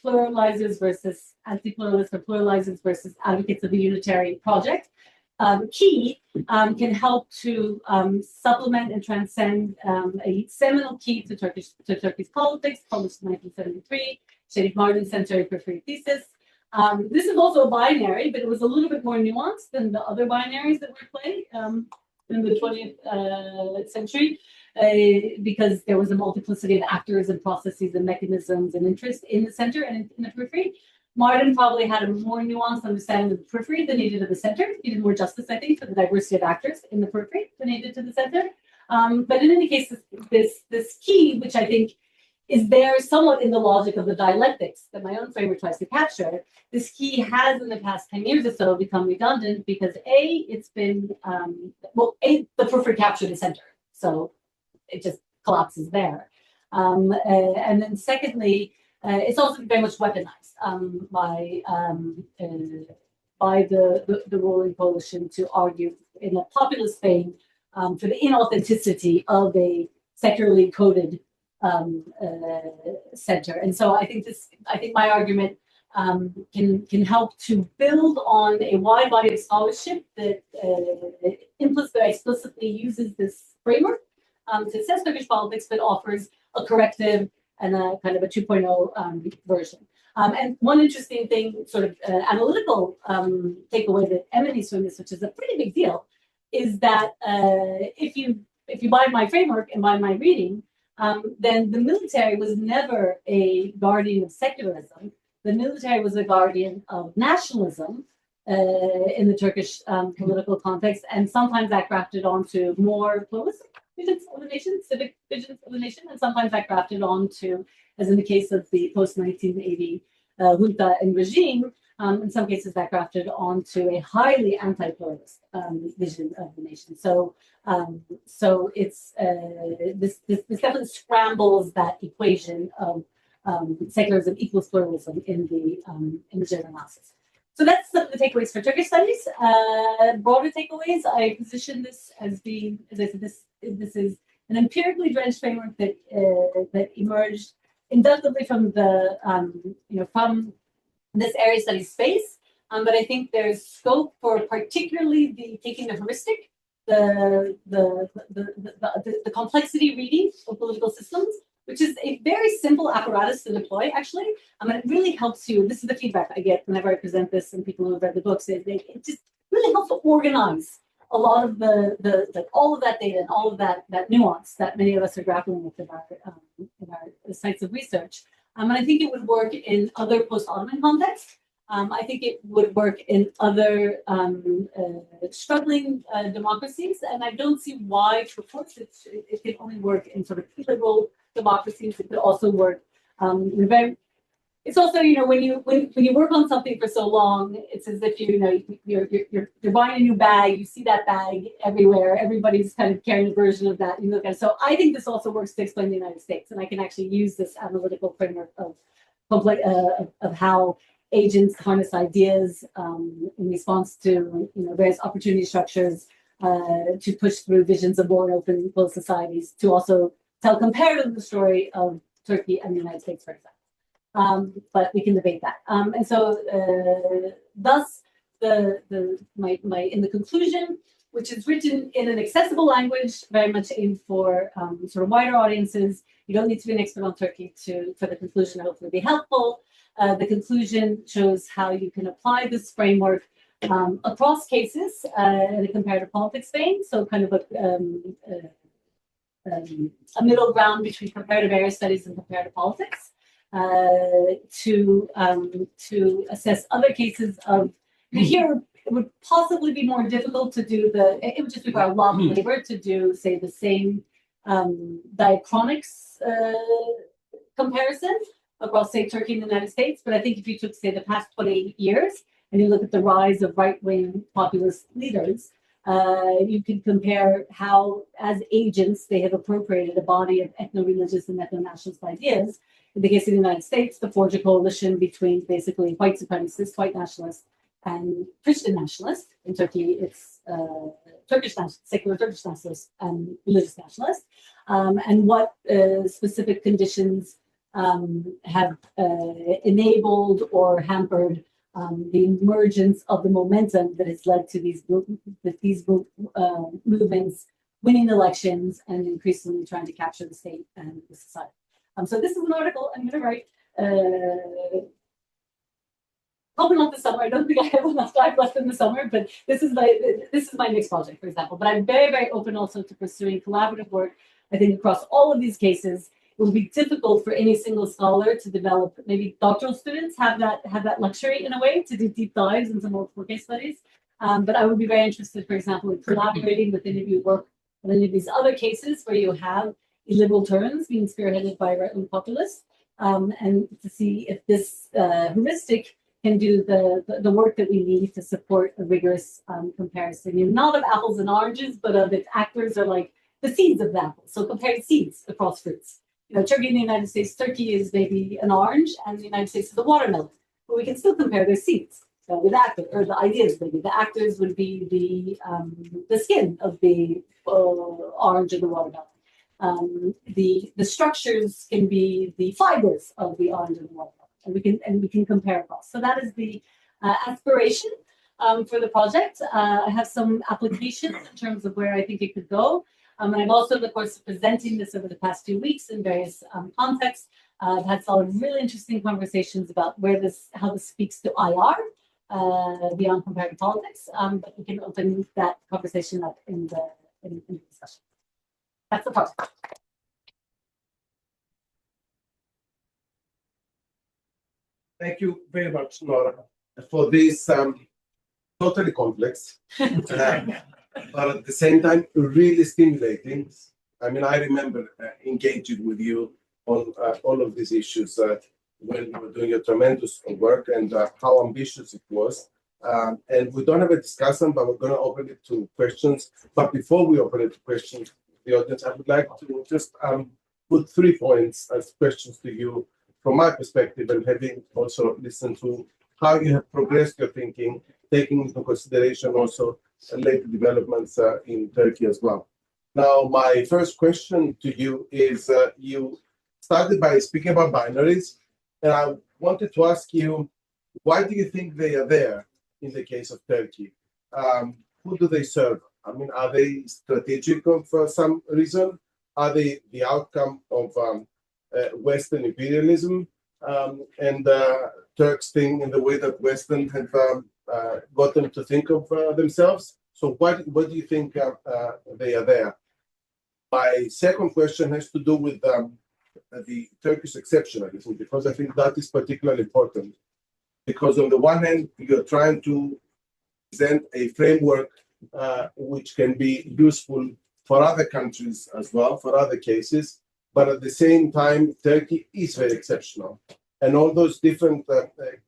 pluralizers versus anti-pluralists or pluralizers versus advocates of the unitary project can help to supplement and transcend a seminal key to Turkish politics, published in 1973, Şerif Mardin Century Periphery Thesis. This is also a binary, but it was a little bit more nuanced than the other binaries that were played in the 20th century. Because there was a multiplicity of actors and processes and mechanisms and interest in the center and in the periphery. Mardin probably had a more nuanced understanding of the periphery than he did of the center. He did more justice, I think, for the diversity of actors in the periphery than he did to the center. But in any case, this key, which I think is there somewhat in the logic of the dialectics that my own framework tries to capture, this key has in the past 10 years or so become redundant because it's been, the periphery captured the center. So it just collapses there. And then secondly, it's also very much weaponized by the ruling coalition to argue in a populist vein for the inauthenticity of a secularly coded center. And so I think my argument can help to build on a wide body of scholarship that explicitly uses this framework to assess Turkish politics, but offers a corrective and a kind of a 2.0 version. And one interesting thing, sort of analytical takeaway that emanates from this, which is a pretty big deal, is that if you buy my framework and buy my reading, then the military was never a guardian of secularism. The military was a guardian of nationalism in the Turkish political context, and sometimes that grafted onto more pluralistic visions of the nation, civic visions of the nation, and sometimes that grafted onto, as in the case of the post-1980 junta and regime, in some cases that grafted onto a highly anti-pluralist vision of the nation. So it's this definitely scrambles that equation of secularism equals pluralism in the general analysis. So that's some of the takeaways for Turkish studies. Broader takeaways, I position this as being, as I said, this is an empirically drenched framework that emerged inductively from the from this area study space. But I think there's scope for particularly taking the heuristic, the complexity reading of political systems, which is a very simple apparatus to deploy, actually. And it really helps you. This is the feedback I get whenever I present this, and people who have read the books. It just really helps to organize a lot of all of that data and all of that nuance that many of us are grappling with in our sites of research. And I think it would work in other post-Ottoman contexts. I think it would work in other struggling democracies, and I don't see why, of course, it can only work in sort of liberal democracies. It could also work it's also, when you work on something for so long, it's as if you're buying a new bag. You see that bag everywhere. Everybody's kind of carrying a version of that. You look at it. So I think this also works to explain the United States, and I can actually use this analytical framework of how agents harness ideas in response to various opportunity structures to push through visions of more open, closed societies, to also tell comparatively the story of Turkey and the United States, for example. But we can debate that. And so, thus, in the conclusion, which is written in an accessible language, very much aimed for sort of wider audiences. You don't need to be an expert on Turkey for the conclusion to hopefully be helpful. The conclusion shows how you can apply this framework across cases in a comparative politics vein. So kind of a middle ground between comparative area studies and comparative politics. To assess other cases of here, it would possibly be more difficult to do it would just require a lot of labor to do, say, the same diachronics comparison across, say, Turkey and the United States. But I think if you took, say, the past 28 years and you look at the rise of right-wing populist leaders, you can compare how, as agents, they have appropriated a body of ethno-religious and ethno-nationalist ideas. In the case of the United States, to forge a coalition between basically white supremacists, white nationalists, and Christian nationalists. In Turkey, it's secular Turkish nationalists and religious nationalists. And what specific conditions have enabled or hampered the emergence of the momentum that has led to these movements winning elections and increasingly trying to capture the state and the society. So this is an article I'm going to write. Probably not this summer. I don't think I have enough time left in the summer, but this is my next project, for example. But I'm very, very open also to pursuing collaborative work. I think across all of these cases, it will be difficult for any single scholar to develop. Maybe doctoral students have that luxury in a way to do deep dives into multiple case studies. But I would be very interested, for example, in collaborating with any of you work on any of these other cases where you have illiberal turns being spearheaded by right-wing populists, and to see if this heuristic can do the work that we need to support a rigorous comparison, not of apples and oranges, but of its actors are like the seeds of the apple. So compare seeds across fruits. Turkey and the United States, Turkey is maybe an orange and the United States is a watermelon, but we can still compare their seeds. So with actors, or the ideas, maybe the actors would be the skin of the orange and the watermelon. The structures can be the fibers of the orange and the watermelon, and we can compare across. So that is the aspiration for the project. I have some applications in terms of where I think it could go. And I'm also in the course of presenting this over the past 2 weeks in various contexts. I've had some really interesting conversations about how this speaks to IR beyond comparative politics. But we can open that conversation up in the discussion. That's the project. Thank you very much, Nora, for this totally complex, but at the same time, really stimulating. I mean, I remember engaging with you on all of these issues when you were doing a tremendous work and how ambitious it was. And we don't have a discussion, but we're going to open it to questions. But before we open it to questions, the audience, I would like to just put 3 points as questions to you from my perspective, and having also listened to how you have progressed your thinking, taking into consideration also later developments in Turkey as well. Now, my first question to you is, you started by speaking about binaries, and I wanted to ask you, why do you think they are there in the case of Turkey? Who do they serve? I mean, are they strategic for some reason? Are they the outcome of Western imperialism and Turks think in the way that Western have got them to think of themselves? So what do you think they are there? My second question has to do with the Turkish exceptionalism, because I think that is particularly important. Because on the one hand, you're trying to present a framework which can be useful for other countries as well, for other cases. But at the same time, Turkey is very exceptional. And all those different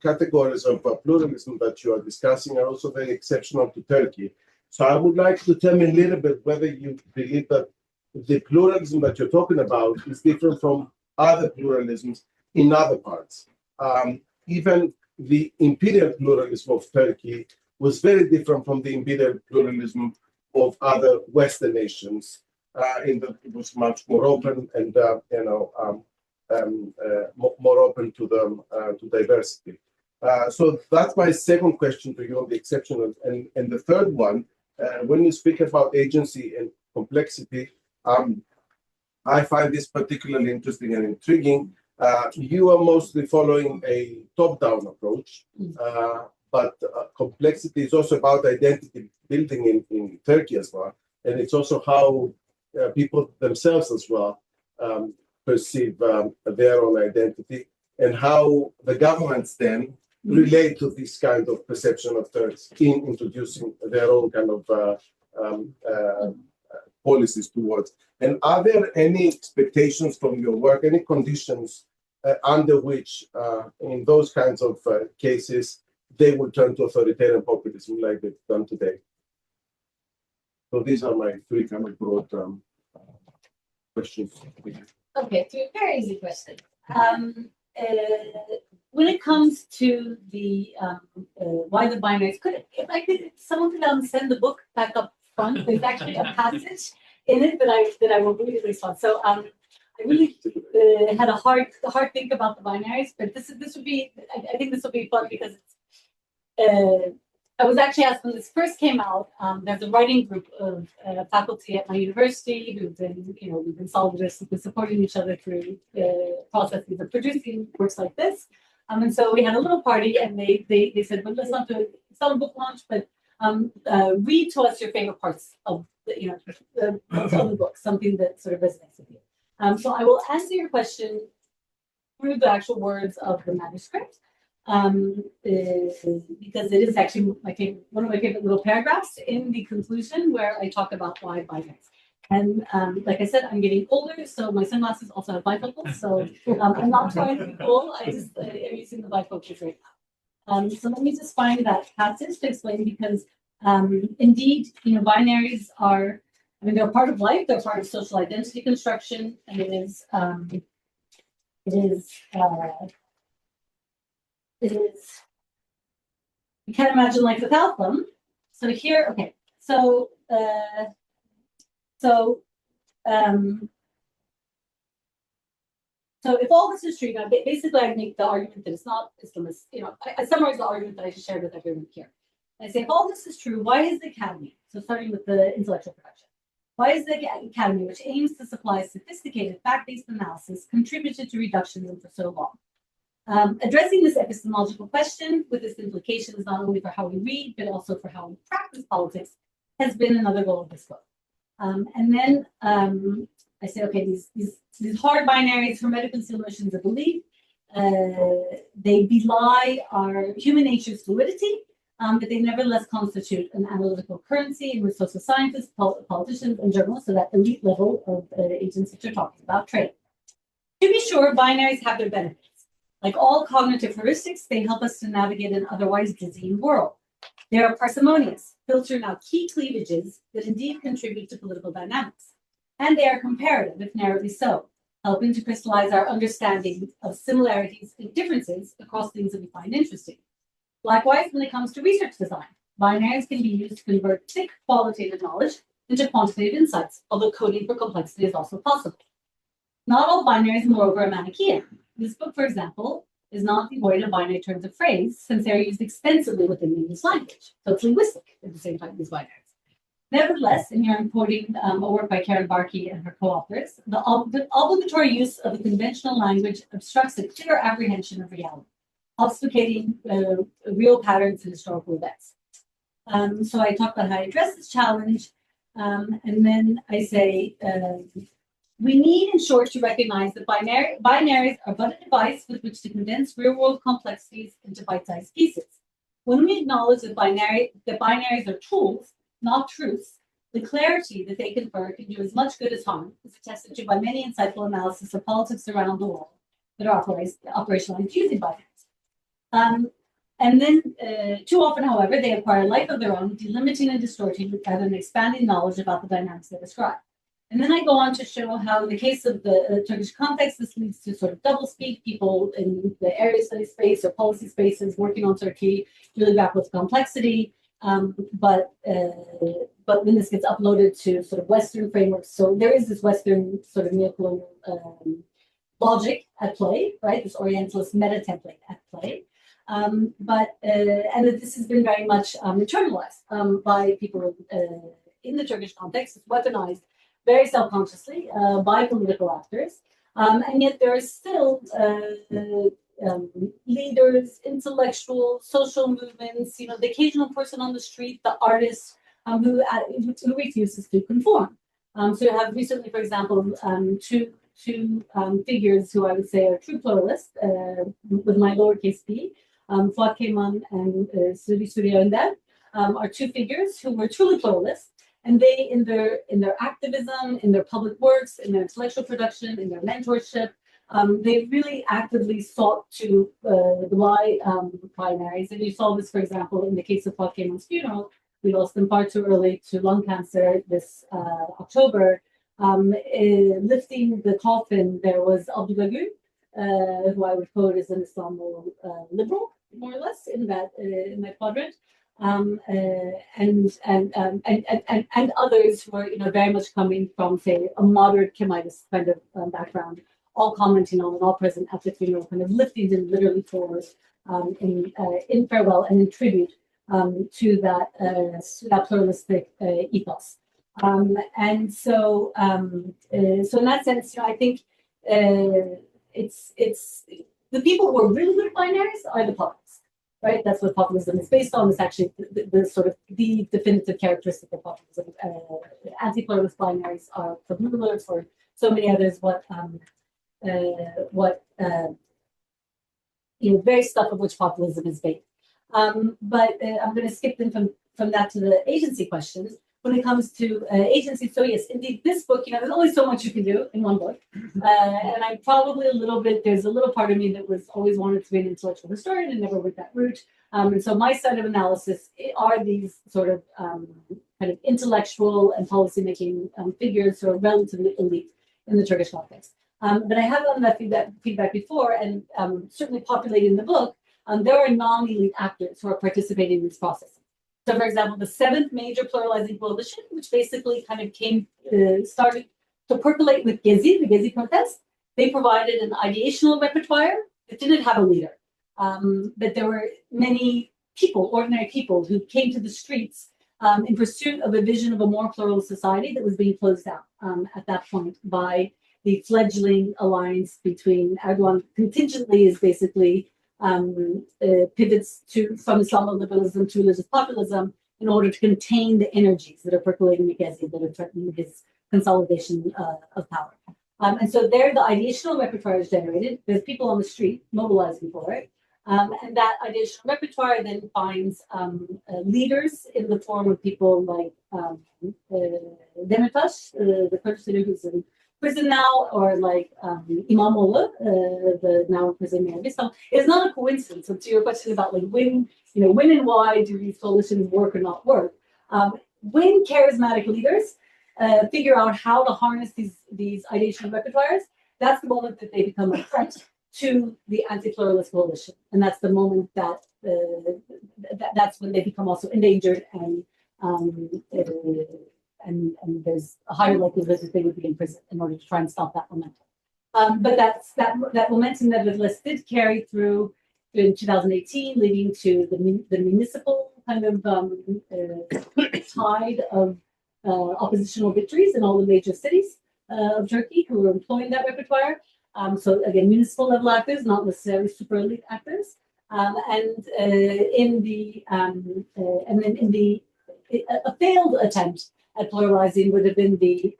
categories of pluralism that you are discussing are also very exceptional to Turkey. So I would like to tell me a little bit whether you believe that the pluralism that you're talking about is different from other pluralisms in other parts. Even the imperial pluralism of Turkey was very different from the imperial pluralism of other Western nations. It was much more open and more open to diversity. So that's my second question to you on the exceptional. And the third one, when you speak about agency and complexity, I find this particularly interesting and intriguing. You are mostly following a top-down approach, but complexity is also about identity building in Turkey as well. And it's also how people themselves as well perceive their own identity, and how the governments then relate to this kind of perception of Turks in introducing their own kind of policies towards. And are there any expectations from your work, any conditions under which, in those kinds of cases, they will turn to authoritarian populism like they've done today? So these are my 3 kind of broad questions. Okay, 3 very easy questions. When it comes to the why the binaries, someone could send the book back up front? There's actually a passage in it that I will read at least on. So I really had a hard think about the binaries, but this would be, I think this will be fun because it's, I was actually asked when this first came out. There's a writing group of faculty at my university who've been, we've been solidarists, we've been supporting each other through processes of producing works like this. And so we had a little party, and they said, well, let's not do it. It's not a book launch, but read to us your favorite parts of the book, something that sort of resonates with you. So I will answer your question through the actual words of the manuscript. Because it is actually one of my favorite little paragraphs in the conclusion where I talk about why binaries. And like I said, I'm getting older, so my sunglasses also have bifocals. So I'm not trying to be cool. I'm using the bifocals right now. So let me just find that passage to explain, because indeed, binaries are, they're part of life. They're part of social identity construction, and it is you can't imagine life without them. So here, okay, so if all this is true, now basically I make the argument that it's not Islamist. I summarize the argument that I just shared with everyone here. I say if all this is true, why is the academy? So starting with the intellectual production, why is the academy, which aims to supply sophisticated fact-based analysis, contributed to reductionism for so long? Addressing this epistemological question with its implications not only for how we read, but also for how we practice politics, has been another goal of this book. And then I say, okay, these hard binaries, hermetic concealtions of belief, they belie our human nature's fluidity, but they nevertheless constitute an analytical currency in which social scientists, politicians, and journalists, so that elite level of agents that you're talking about, trade. To be sure, binaries have their benefits. Like all cognitive heuristics, they help us to navigate an otherwise dizzying world. They are parsimonious, filtering out key cleavages that indeed contribute to political dynamics. And they are comparative, if narrowly so, helping to crystallize our understanding of similarities and differences across things that we find interesting. Likewise, when it comes to research design, binaries can be used to convert thick qualitative knowledge into quantitative insights, although coding for complexity is also possible. Not all binaries, moreover, are Manichaean. This book, for example, is not devoid of binary terms of phrase, since they are used extensively within the English language. So it's linguistic at the same time as binaries. Nevertheless, and here I'm quoting a work by Karen Barkey and her co-authors, the obligatory use of the conventional language obstructs a clear apprehension of reality, obfuscating real patterns in historical events. So I talk about how I address this challenge, and then I say, we need, in short, to recognize that binaries are but a device with which to condense real-world complexities into bite-sized pieces. When we acknowledge that binaries are tools, not truths, the clarity that they confer can do as much good as harm, is attested to by many insightful analysis of politics around the world that are operationalized using binaries. And then, too often, however, they acquire a life of their own, delimiting and distorting rather than expanding knowledge about the dynamics they describe. And then I go on to show how, in the case of the Turkish context, this leads to sort of doublespeak. People in the area study space or policy spaces working on Turkey really grapple with complexity. But when this gets uploaded to sort of Western frameworks, so there is this Western sort of neocolonial logic at play, right? This Orientalist meta template at play. And that this has been very much internalized by people in the Turkish context. It's weaponized very self-consciously by political actors. And yet there are still leaders, intellectuals, social movements, the occasional person on the street, the artist who refuses to conform. So you have recently, for example, two figures who I would say are true pluralists, with my lowercase p, Fuat Keman and Suri Surya Önder, are two figures who were truly pluralists. And they, in their activism, in their public works, in their intellectual production, in their mentorship, they really actively sought to belie binaries. And you saw this, for example, in the case of Fuat Keman's funeral. We lost him far too early to lung cancer this October. Lifting the coffin, there was Abdullah who I would quote as an Islamo liberal, more or less, in that quadrant. And others who are very much coming from, say, a moderate Kemalist kind of background, all commenting on and all present at the funeral, kind of lifting him literally forward in farewell and in tribute to that pluralistic ethos. And so in that sense, I think it's the people who are really good at binaries are the populists. Right, that's what populism is based on. Is actually the sort of the definitive characteristic of populism. Anti-pluralist binaries are for Müller, for so many others. Very stuff of which populism is based. But I'm going to skip them from that to the agency questions. When it comes to agency, so yes, indeed, this book, there's only so much you can do in one book. And I'm probably there's a little part of me that was always wanted to be an intellectual historian and never went that route. And so my set of analysis are these sort of kind of intellectual and policymaking figures who are relatively elite in the Turkish context. But I have gotten that feedback before, and certainly populated in the book. There are non-elite actors who are participating in this process. So, for example, the seventh major pluralizing coalition, which basically kind of started to percolate with Gezi, the Gezi protest, they provided an ideational repertoire that didn't have a leader. But there were many people, ordinary people, who came to the streets in pursuit of a vision of a more pluralist society that was being closed out at that point by the fledgling alliance between Erdogan. Contingently is basically pivots from Islamo-liberalism to religious populism in order to contain the energies that are percolating at Gezi that are threatening his consolidation of power. And so there, the ideational repertoire is generated. There's people on the street mobilizing for it. And that ideational repertoire then finds leaders in the form of people like Demirtas, the Kurdish leader who's in prison now, or like İmamoğlu, the now in prison mayor of Islam. It's not a coincidence. So to your question about like when and why do these coalitions work or not work? When charismatic leaders figure out how to harness these ideational repertoires, that's the moment that they become a threat to the anti-pluralist coalition, and that's the moment that that's when they become also endangered, and there's a higher likelihood that they would be in prison in order to try and stop that momentum. But that momentum nevertheless did carry through in 2018, leading to the municipal kind of tide of oppositional victories in all the major cities of Turkey who were employing that repertoire. So again, municipal level actors, not necessarily super elite actors, and a failed attempt at pluralizing would have been the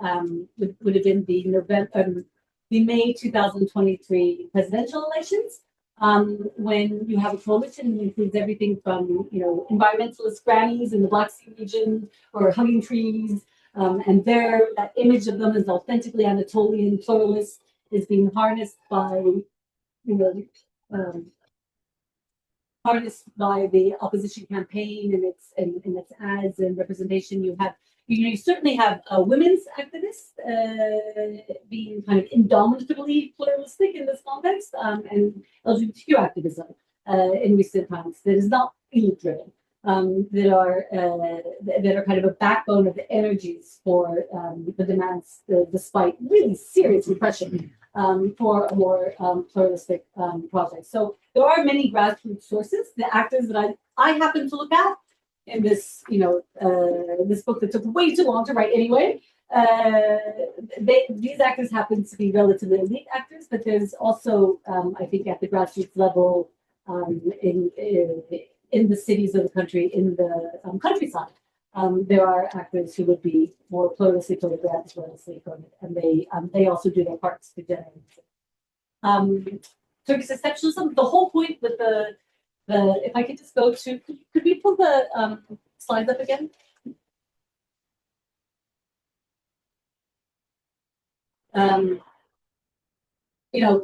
May 2023 presidential elections, when you have a coalition that includes everything from environmentalist grannies in the Black Sea region or hugging trees, and that image of them as authentically Anatolian pluralists is being harnessed by the opposition campaign and its ads and representation. You certainly have women's activists being kind of indomitably pluralistic in this context, and LGBTQ activism in recent times that is not elite driven, that are kind of a backbone of the energies for the demands, despite really serious repression, for a more pluralistic project. So there are many grassroots sources. The actors that I happen to look at in this, this book that took way too long to write anyway, these actors happen to be relatively elite actors, but there's also, I think, at the grassroots level, in the cities of the country, in the countryside, there are actors who would be more pluralistically coded, and they also do their parts to generate. Turkish exceptionalism. The whole point with the if I could just go to, could we pull the slides up again?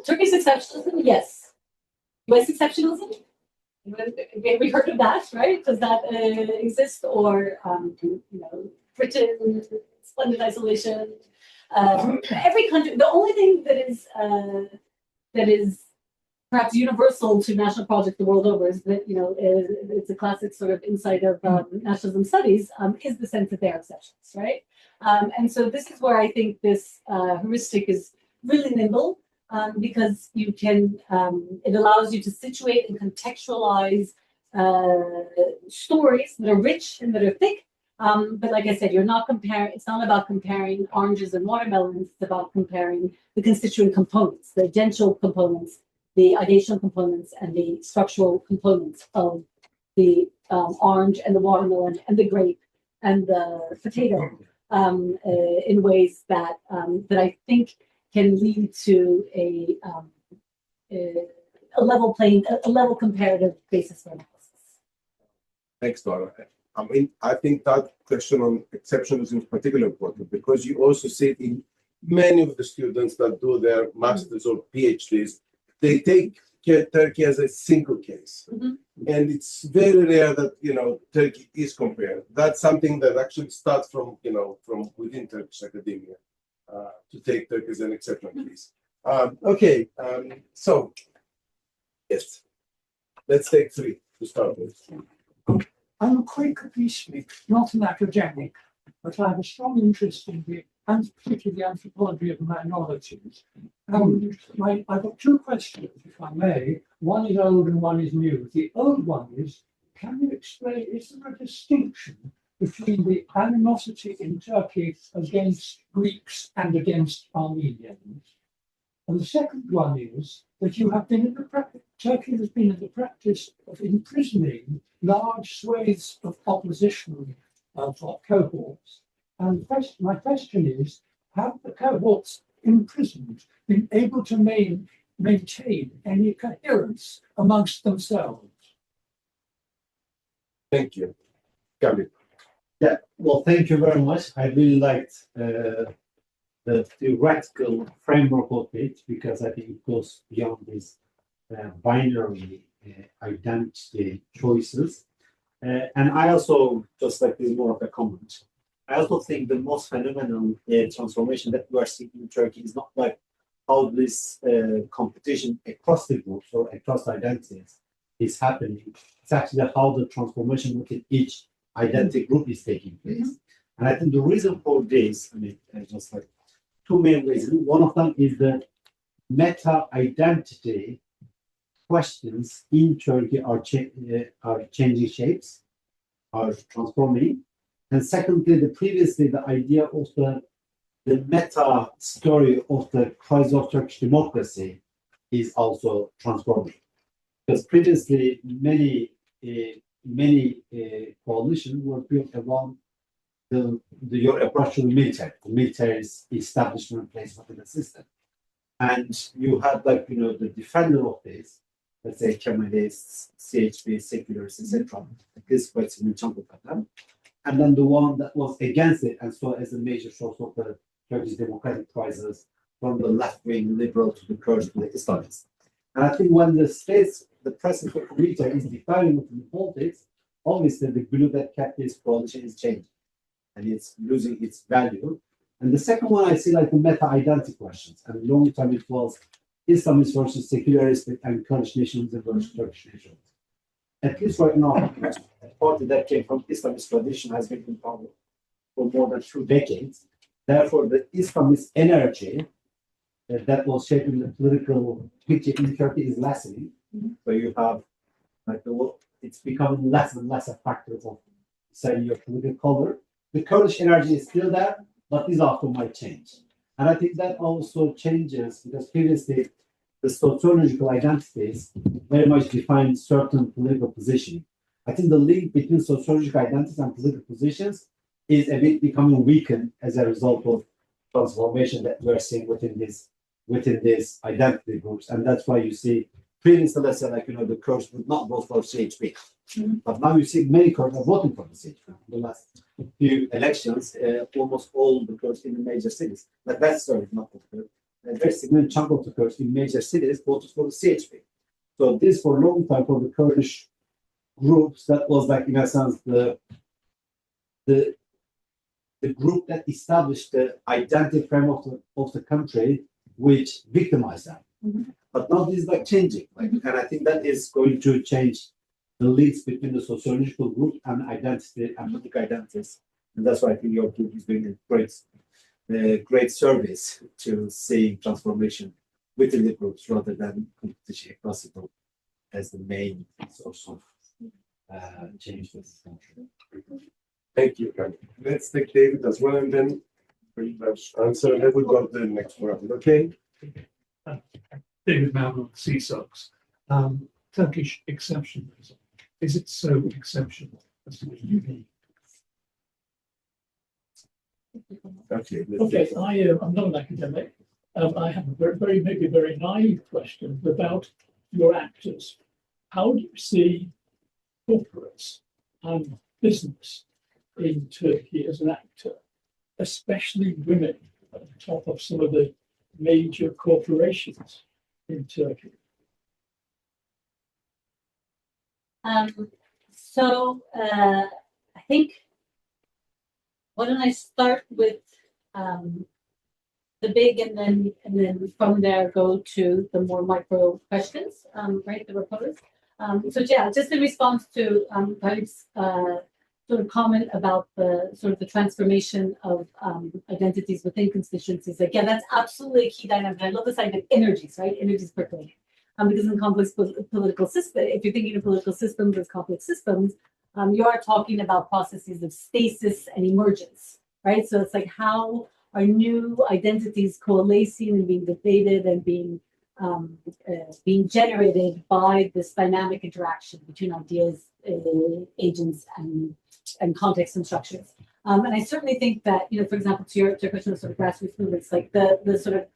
Turkish exceptionalism, yes. US exceptionalism. We heard of that, right? Does that exist? Or Britain, splendid isolation. Every country. The only thing that is perhaps universal to national projects the world over is that it's a classic sort of insight of nationalism studies, is the sense that they are exceptions, right? And so this is where I think this heuristic is really nimble. Because you can, it allows you to situate and contextualize stories that are rich and that are thick. But like I said, it's not about comparing oranges and watermelons, it's about comparing the constituent components, the agential components, the ideational components, and the structural components of the orange and the watermelon and the grape and the potato in ways that I think can lead to a level comparative basis for analysis. Thanks, Nora. I think that question on exceptionalism is particularly important because you also see it in many of the students that do their masters or PhDs. They take Turkey as a single case, and it's very rare that Turkey is compared. That's something that actually starts from within Turkish academia. To take Turkey as an exceptional case. Okay, so yes, let's take three to start with. I'm a Quaker peacenik, not an academic, but I have a strong interest in and particularly the anthropology of minorities. I've got two questions, if I may. One is old and one is new. The old one is, can you explain, is there a distinction between the animosity in Turkey against Greeks and against Armenians? And the second one is that you have been in the practice, Turkey has been in the practice of imprisoning large swathes of opposition cohorts. And my question is, have the cohorts imprisoned been able to maintain any coherence amongst themselves? Thank you. Gabby. Yeah, well, thank you very much. I really liked the theoretical framework of it because I think it goes beyond this binary identity choices. And I also, just like this, more of a comment. I also think the most phenomenal transformation that we are seeing in Turkey is not like how this competition across the groups or across identities is happening. It's actually how the transformation within each identity group is taking place. And I think the reason for this, I mean, just like two main reasons. One of them is the meta identity questions in Turkey are changing shapes, are transforming. And secondly, previously the idea of the meta story of the crisis of Turkish democracy is also transforming. Because previously many coalitions were built around your approach to the military's establishment place within the system. And you had the defender of this, let's say Kemalists, CHP, secularists, etc. This quite a chunk of them. And then the one that was against it and saw as a major source of the Turkish democratic crisis from the left-wing liberal to the Kurds to the Islamists. And I think when the presence of the military is defining within politics, obviously the glue that kept this coalition is changing and it's losing its value. And the second one I see like the meta-identity questions. And long time it was Islamist versus secularists and Kurdish nationalism versus Turkish nationalism. At least right now, a party that came from Islamist tradition has been in power for more than 2 decades. Therefore, the Islamist energy that was shaping the political picture in Turkey is lessening. So you have it's becoming less and less a factor of setting your political color. The Kurdish energy is still there, but this also might change. And I think that also changes because previously the sociological identities very much define certain political positioning. I think the link between sociological identities and political positions is a bit becoming weakened as a result of transformation that we're seeing within these identity groups. And that's why you see previously, let's say, the Kurds would not vote for CHP. But now you see many Kurds are voting for the CHP. In the last few elections, almost all the Kurds in the major cities, like that story is not popular. A very significant chunk of the Kurds in major cities voted for the CHP. So this for a long time for the Kurdish groups, that was like in a sense the group that established the identity framework of the country, which victimized them. But now this is like changing, and I think that is going to change the links between the sociological group and identity and political identities. And that's why I think your group is doing a great service to seeing transformation within the groups rather than competition across the group as the main source of change for this country. Thank you. Let's take David as well, and then pretty much answer. Then we go to the next round. Okay. David Malcolm, CSOX. Turkish exceptionalism. Is it so exceptional as to be unique? Okay. Okay, I'm not an academic. I have a maybe very naive question about your actors. How do you see corporates and business in Turkey as an actor, especially women at the top of some of the major corporations in Turkey? I think, why don't I start with the big, and then from there go to the more micro questions, right, that were posed. So yeah, just in response to Talib's sort of comment about the sort of the transformation of identities within constituencies. Like, yeah, that's absolutely a key dynamic. I love this idea of energies, right? Energies percolating. Because in complex political system, if you're thinking of political systems as complex systems, you are talking about processes of stasis and emergence, right? So it's like, how are new identities coalescing and being debated and being generated by this dynamic interaction between ideas, agents, and contexts and structures. And I certainly think that, for example, to your question of sort of grassroots movements, like the sort of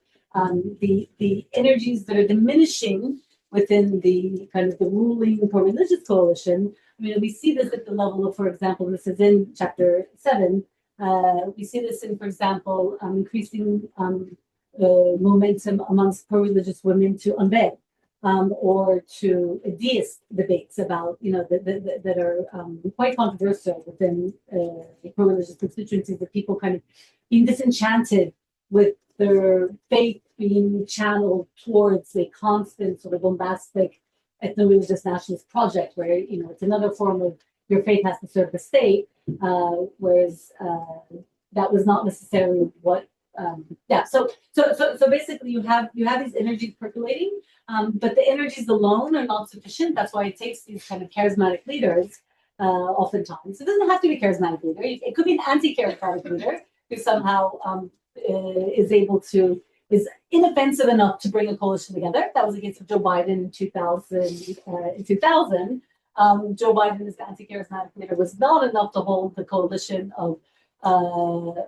the energies that are diminishing within the kind of the ruling pro-religious coalition. I mean, we see this at the level of, for example, this is in chapter 7. We see this in, for example, increasing momentum amongst pro-religious women to unveil or to deist debates about, that are quite controversial within pro-religious constituencies, that people kind of being disenchanted with their faith being channeled towards a constant sort of bombastic ethno-religious nationalist project where, it's another form of your faith has to serve the state, whereas that was not necessarily what, So basically you have these energies percolating, but the energies alone are not sufficient. That's why it takes these kind of charismatic leaders, oftentimes. It doesn't have to be a charismatic leader. It could be an anti-charismatic leader who somehow is inoffensive enough to bring a coalition together. That was the case of Joe Biden in 2000. Joe Biden, as the anti-charismatic leader, was not enough to hold the coalition of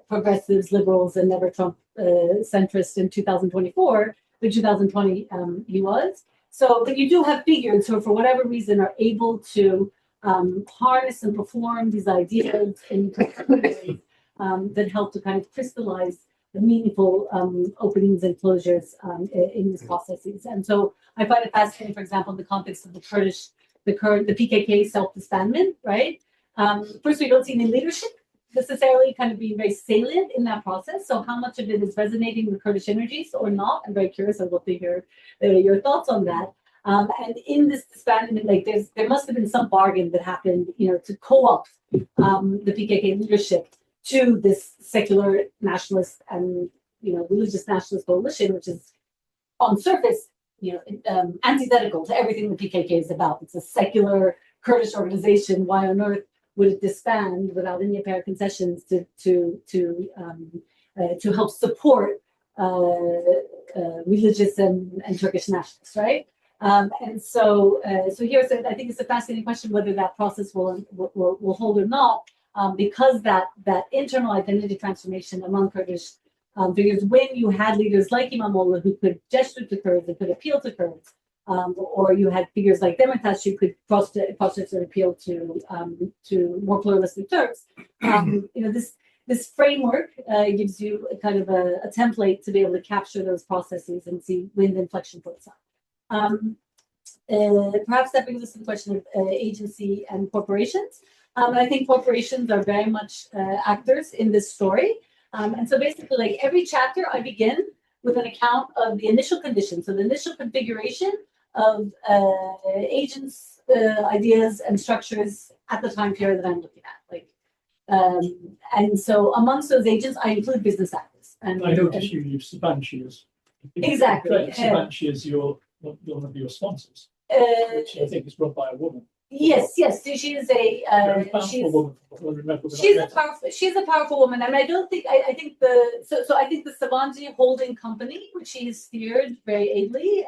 progressives, liberals, and never Trump centrists in 2024. In 2020, he was. So, but you do have figures who, for whatever reason, are able to harness and perform these ideas in ways that help to kind of crystallize the meaningful openings and closures in these processes. And so I find it fascinating, for example, in the context of the PKK self-disbandment, right? First, we don't see any leadership necessarily kind of being very salient in that process. So how much of it is resonating with Kurdish energies or not? I'm very curious. I'd love to hear your thoughts on that. And in this disbandment, like there must have been some bargain that happened, to co-opt the PKK leadership to this secular nationalist and religious nationalist coalition, which is on surface, antithetical to everything the PKK is about. It's a secular Kurdish organization. Why on earth would it disband without any apparent concessions to help support religious and Turkish nationalists, right? And so here, I think it's a fascinating question whether that process will hold or not, because that internal identity transformation among Kurdish figures, when you had leaders like Imamoglu who could gesture to Kurds and could appeal to Kurds, or you had figures like Demirtas who could process and appeal to more pluralistic Turks. This framework gives you a kind of a template to be able to capture those processes and see when the inflection points are. Perhaps that brings us to the question of agency and corporations. And I think corporations are very much actors in this story. And so basically, like every chapter, I begin with an account of the initial conditions, so the initial configuration of agents, ideas, and structures at the time period that I'm looking at. And so amongst those agents, I include business actors. And I notice you use Sabanci as exactly. Sabanci is one of your sponsors, which I think is run by a woman. Yes. So she is she's a powerful woman, and I don't think I think the Sabanci holding company, which she has steered very ably,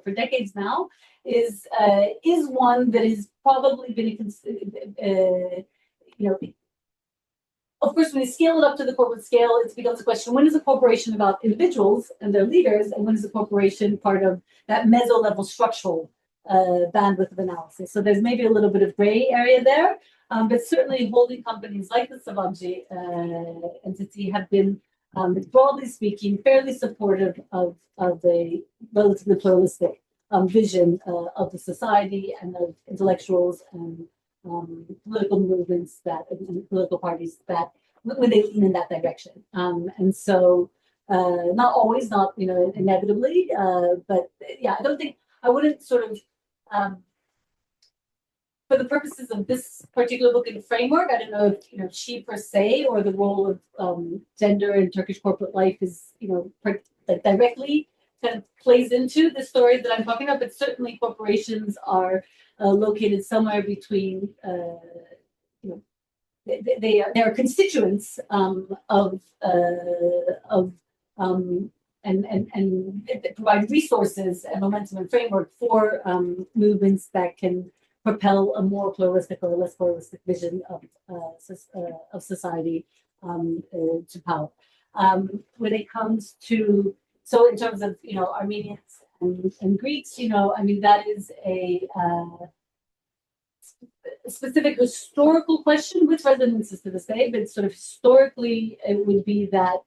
for decades now, is one that has probably been of course, when you scale it up to the corporate scale, it becomes a question: when is a corporation about individuals and their leaders, and when is a corporation part of that meso-level structural bandwidth of analysis? So there's maybe a little bit of gray area there, but certainly holding companies like the Sabanci entity have been, broadly speaking, fairly supportive of a relatively pluralistic vision of the society and of intellectuals and political movements and political parties that when they lean in that direction. And so not always, not inevitably, but yeah, I wouldn't sort of for the purposes of this particular book and framework, I don't know if she per se or the role of gender in Turkish corporate life is like directly kind of plays into the story that I'm talking about, but certainly corporations are located somewhere between they are constituents of and provide resources and momentum and framework for movements that can propel a more pluralistic or less pluralistic vision of society to power. When it comes to in terms of Armenians and Greeks, I mean that is a specific historical question with resonances to this day, but sort of historically it would be that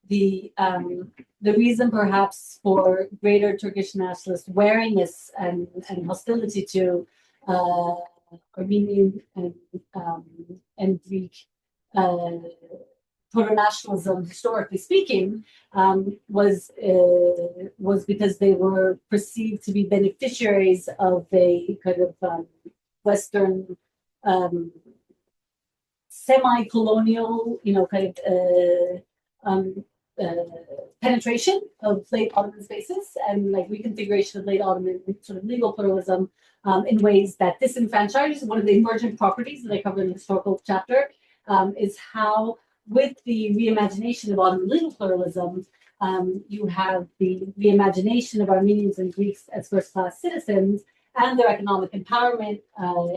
the reason perhaps for greater Turkish nationalist wariness and hostility to Armenian and Greek proto-nationalism, historically speaking, was because they were perceived to be beneficiaries of a kind of Western semi-colonial, kind of penetration of late Ottoman spaces and like reconfiguration of late Ottoman sort of legal pluralism in ways that disenfranchise. One of the emergent properties that I covered in the historical chapter is how, with the reimagination of Ottoman legal pluralism, you have the reimagination of Armenians and Greeks as first-class citizens and their economic empowerment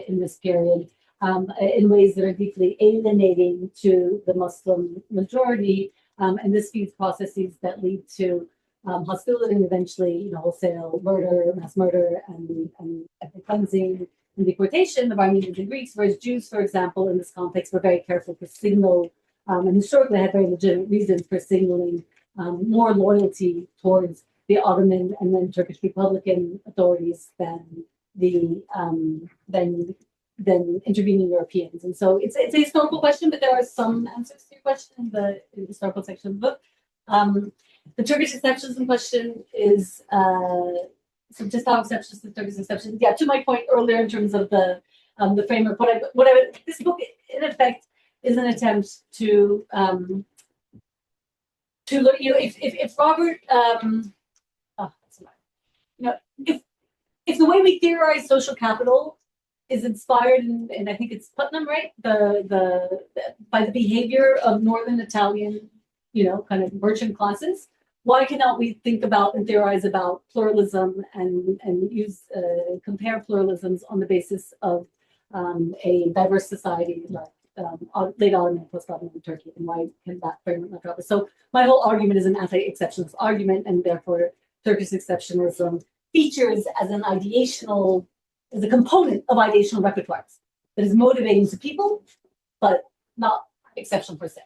in this period in ways that are deeply alienating to the Muslim majority. And this feeds processes that lead to hostility and eventually, wholesale murder, mass murder, and ethnic cleansing and deportation of Armenians and Greeks, whereas Jews, for example, in this context, were very careful to signal, and historically had very legitimate reasons for signaling more loyalty towards the Ottoman and then Turkish Republican authorities than intervening Europeans. And so it's a historical question, but there are some answers to your question in the historical section of the book. The Turkish exceptionalism question is so just how exceptionist the Turkish exception. Yeah, to my point earlier in terms of the framework, this book in effect is an attempt to look. If Robert, if the way we theorize social capital is inspired, and I think it's Putnam, right? By the behavior of Northern Italian, kind of merchant classes. Why cannot we think about and theorize about pluralism and use compare pluralisms on the basis of a diverse society like late Ottoman, post-Ottoman Turkey, and why can that framework not drop it? So my whole argument is an anti-exceptionalist argument, and therefore Turkish exceptionalism features as an ideational, as a component of ideational repertoires that is motivating to people, but not exceptional per se.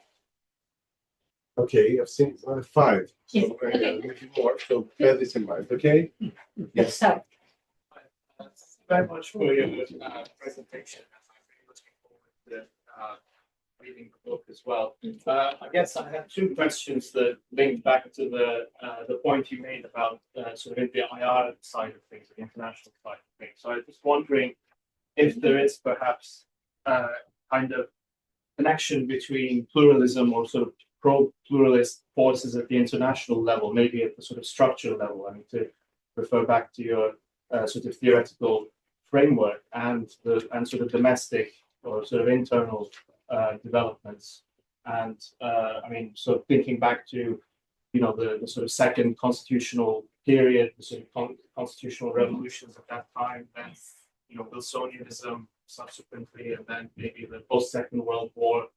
Okay, I've seen 5. So Yes, okay. maybe more. So bear this in mind, okay? Yes. Sorry. Thank you very much for your presentation. I'm really looking forward to reading the book as well. I guess I have 2 questions that link back to the point you made about sort of the IR side of things, the international side of things. So I was just wondering if there is perhaps kind of connection between pluralism or sort of pro-pluralist forces at the international level, maybe at the sort of structural level. I mean, to refer back to your sort of theoretical framework and sort of domestic or sort of internal developments. And I mean, sort of thinking back to, the sort of second constitutional period, the sort of constitutional revolutions at that time, then, Wilsonianism subsequently, and then maybe the post-Second World War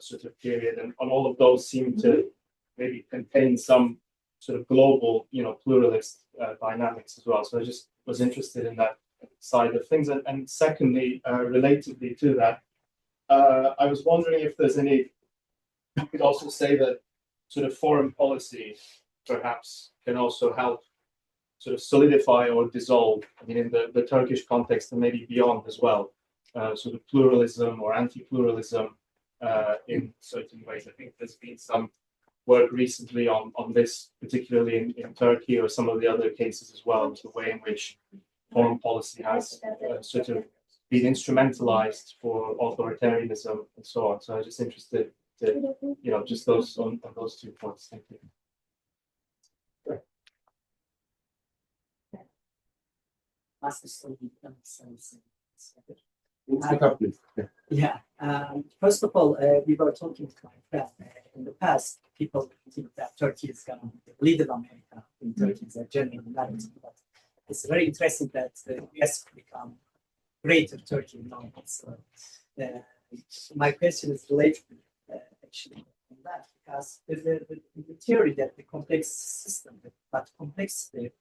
sort of period. And all of those seem to maybe contain some sort of global, pluralist dynamics as well. So I just was interested in that side of things. And secondly, relatedly to that, I was wondering if there's any, you could also say that sort of foreign policy perhaps can also help sort of solidify or dissolve, I mean, in the Turkish context and maybe beyond as well, sort of pluralism or anti-pluralism in certain ways. I think there's been some work recently on this, particularly in Turkey or some of the other cases as well, the way in which foreign policy has sort of been instrumentalized for authoritarianism and so on. So I'm just interested to, just those on those 2 points. Thank you. Speak up, please. Yeah. First of all, we were talking to my friend in the past. People think that Turkey is going to lead America in Turkey is a general narrative, but it's very interesting that the US become greater Turkey now. So, my question is related actually on that because the theory that the complex system, that complexity,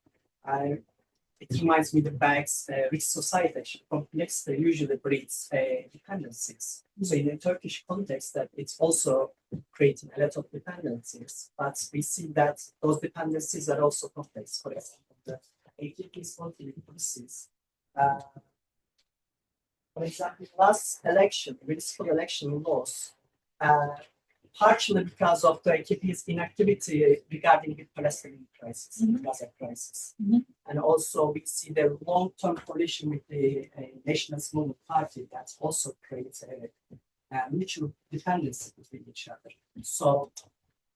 it reminds me the banks, rich society, actually, complexity usually breeds dependencies. So in a Turkish context, that it's also creating a lot of dependencies, but we see that those dependencies are also complex. For example, the AKP's continuity policies. For example, last election, municipal election laws, partially because of the AKP's inactivity regarding the Palestinian crisis, Gaza crisis. And also we see the long-term coalition with the Nationalist Movement Party that also creates a mutual dependency between each other. So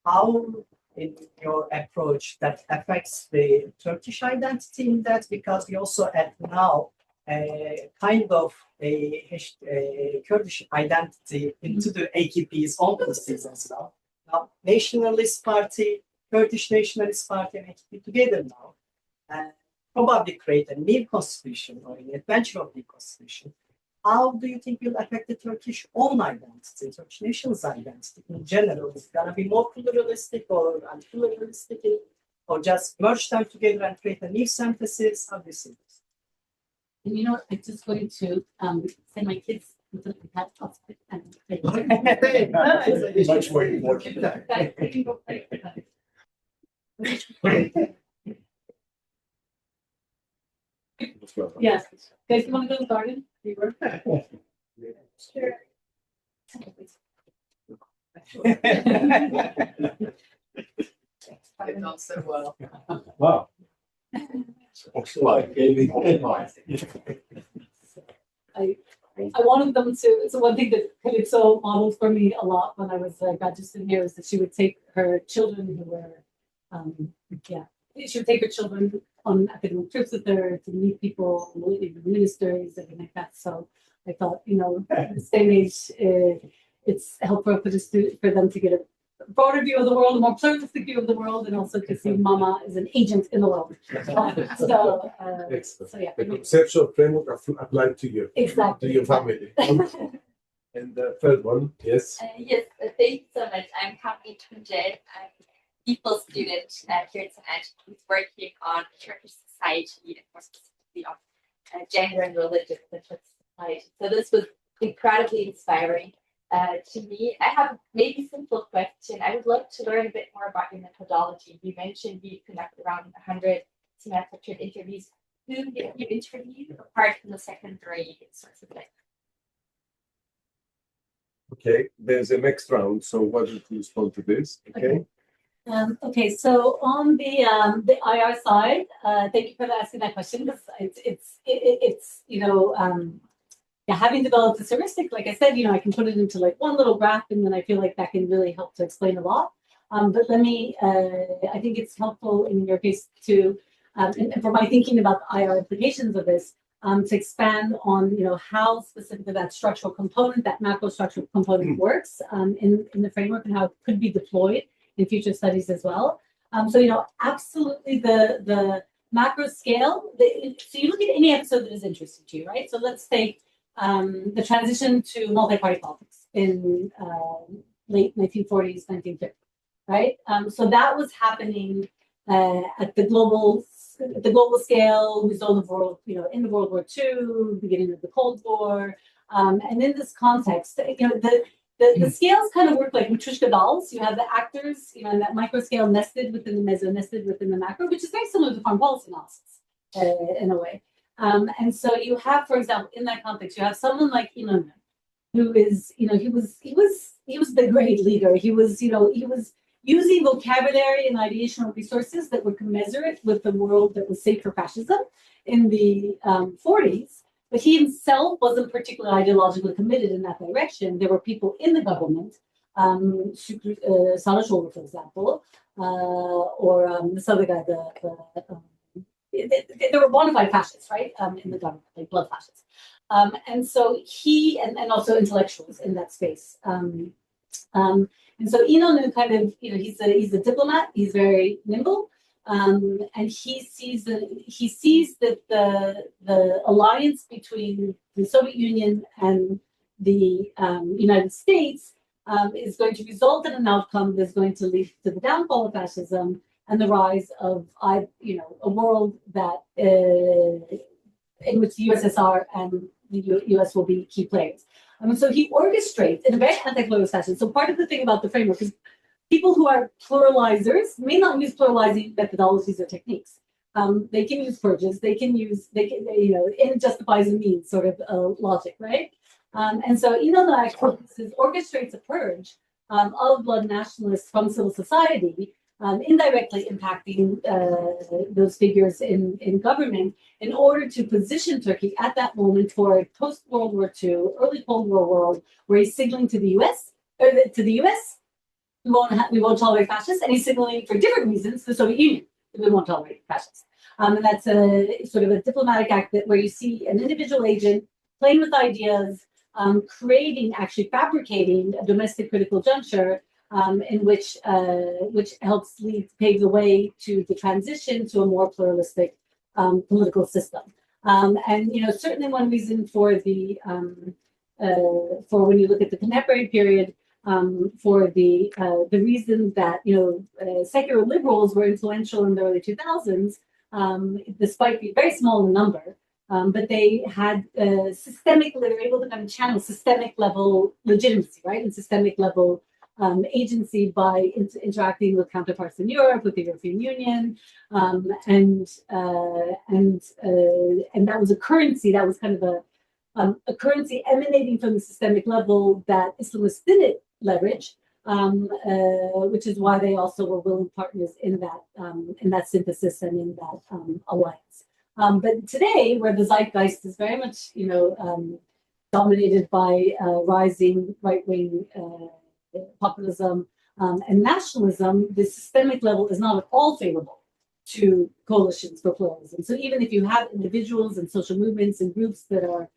how in your approach that affects the Turkish identity in that? Because we also add now kind of a Kurdish identity into the AKP's own policies as well. Now, Nationalist Party, Kurdish Nationalist Party, and AKP together now, and probably create a new constitution or an adventure of new constitution. How do you think will affect the Turkish own identity, Turkish nation's identity in general? Is it going to be more pluralistic or anti-pluralistic, or just merge them together and create a new synthesis? How do you see this? And I'm just going to send my kids into the pet hospital and Much more important. Guys, they can go play. Yes. Guys, you want to go to the garden? Sure. I've done so well. Wow. I wanted them to. So one thing that Calypso modeled for me a lot when I was registered here is that she would take her children who were, she would take her children on academic trips with her to meet people, ministers, everything like that. So I thought, at this day and age, it's helpful for them to get a broader view of the world, a more pluralistic view of the world, and also to see Mama as an agent in the world. So yeah. The conceptual framework applied to you, Exactly. to your family. And the third one, yes. Yes, thank you so much. I'm Kathy Tunjed. I'm a people student here at St. Antony's working on Turkish society and more specifically on gender and religion in the Turkish society. So this was incredibly inspiring. To me, I have maybe a simple question. I would love to learn a bit more about your methodology. You mentioned you conducted around 100 symmetric interviews. Who did you interview apart from the secondary sorts of things? Okay, there's a next round. So why don't you respond to this? Okay. Okay, so on the IR side, thank you for asking that question because it's having developed this heuristic, like I said, I can put it into like one little graph, and then I feel like that can really help to explain a lot. But let me, I think it's helpful in your case to, and for my thinking about the IR implications of this, to expand on, how specifically that structural component, that macro structural component works in the framework and how it could be deployed in future studies as well. So, absolutely the macro scale, so you look at any episode that is interesting to you, right? So let's take the transition to multi-party politics in late 1940s, 1950s, right? So that was happening at the global scale. We saw the world, in the World War II, beginning of the Cold War, and in this context, the scales kind of work like Matryoshka dolls. You have the actors, in that micro scale nested within the meso, nested within the macro, which is very similar to foreign policy analysis in a way. And so you have, for example, in that context, you have someone like Iman, who is, he was the great leader. He was using vocabulary and ideational resources that were commensurate with the world that was safe for fascism in the 40s. But he himself wasn't particularly ideologically committed in that direction. There were people in the government, Sarashola, for example, or this other guy, there were bona fide fascists, right, in the government, like blood fascists. And so he, and also intellectuals in that space. And so Inonu kind of, he's a diplomat. He's very nimble, and he sees that the alliance between the Soviet Union and the United States is going to result in an outcome that's going to lead to the downfall of fascism and the rise of a world that in which the USSR and the US will be key players. So he orchestrates in a very anti-pluralist fashion. So part of the thing about the framework is people who are pluralizers may not use pluralizing methodologies or techniques. They can use purges. It justifies a means sort of logic, right? And so Inono actually orchestrates a purge of blood nationalists from civil society, indirectly impacting those figures in government in order to position Turkey at that moment for a post-World War II, early Cold War world, where he's signaling to the US, we won't tolerate fascists, and he's signaling for different reasons to the Soviet Union that we won't tolerate fascists. And that's a sort of a diplomatic act where you see an individual agent playing with ideas, actually fabricating a domestic critical juncture in which helps pave the way to the transition to a more pluralistic political system. And certainly one reason for when you look at the contemporary period, for the reason that secular liberals were influential in the early 2000s, despite being very small in number. But they had they were able to kind of channel systemic level legitimacy, right, and systemic level agency by interacting with counterparts in Europe, with the European Union, and that was a currency. That was kind of a currency emanating from the systemic level that Islamists didn't leverage, which is why they also were willing partners in that synthesis and in that alliance. But today, where the zeitgeist is very much, dominated by rising right-wing populism and nationalism, the systemic level is not at all favorable to coalitions for pluralism. So even if you have individuals and social movements and groups that are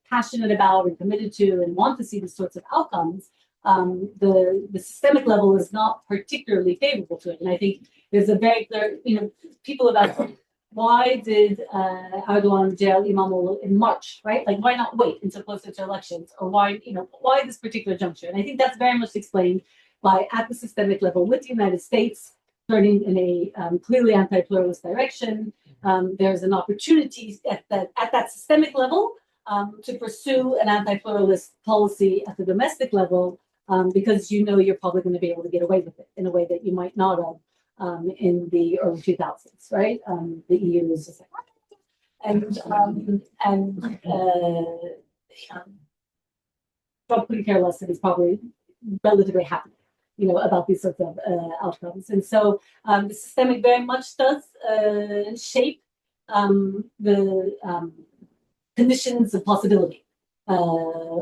passionate about and committed to and want to see these sorts of outcomes, the systemic level is not particularly favorable to it. And I think there's a very clear, people have asked, why did Erdogan jail Imamoglu in March, right? Like, why not wait until closer to elections? Or why this particular juncture? And I think that's very much explained by, at the systemic level, with the United States turning in a clearly anti-pluralist direction. There's an opportunity at that systemic level to pursue an anti-pluralist policy at the domestic level, because you're probably going to be able to get away with it in a way that you might not have in the early 2000s, right? The EU is just like, Trump couldn't care less, and he's probably relatively happy, about these sorts of outcomes. And so the systemic very much does shape the conditions of possibility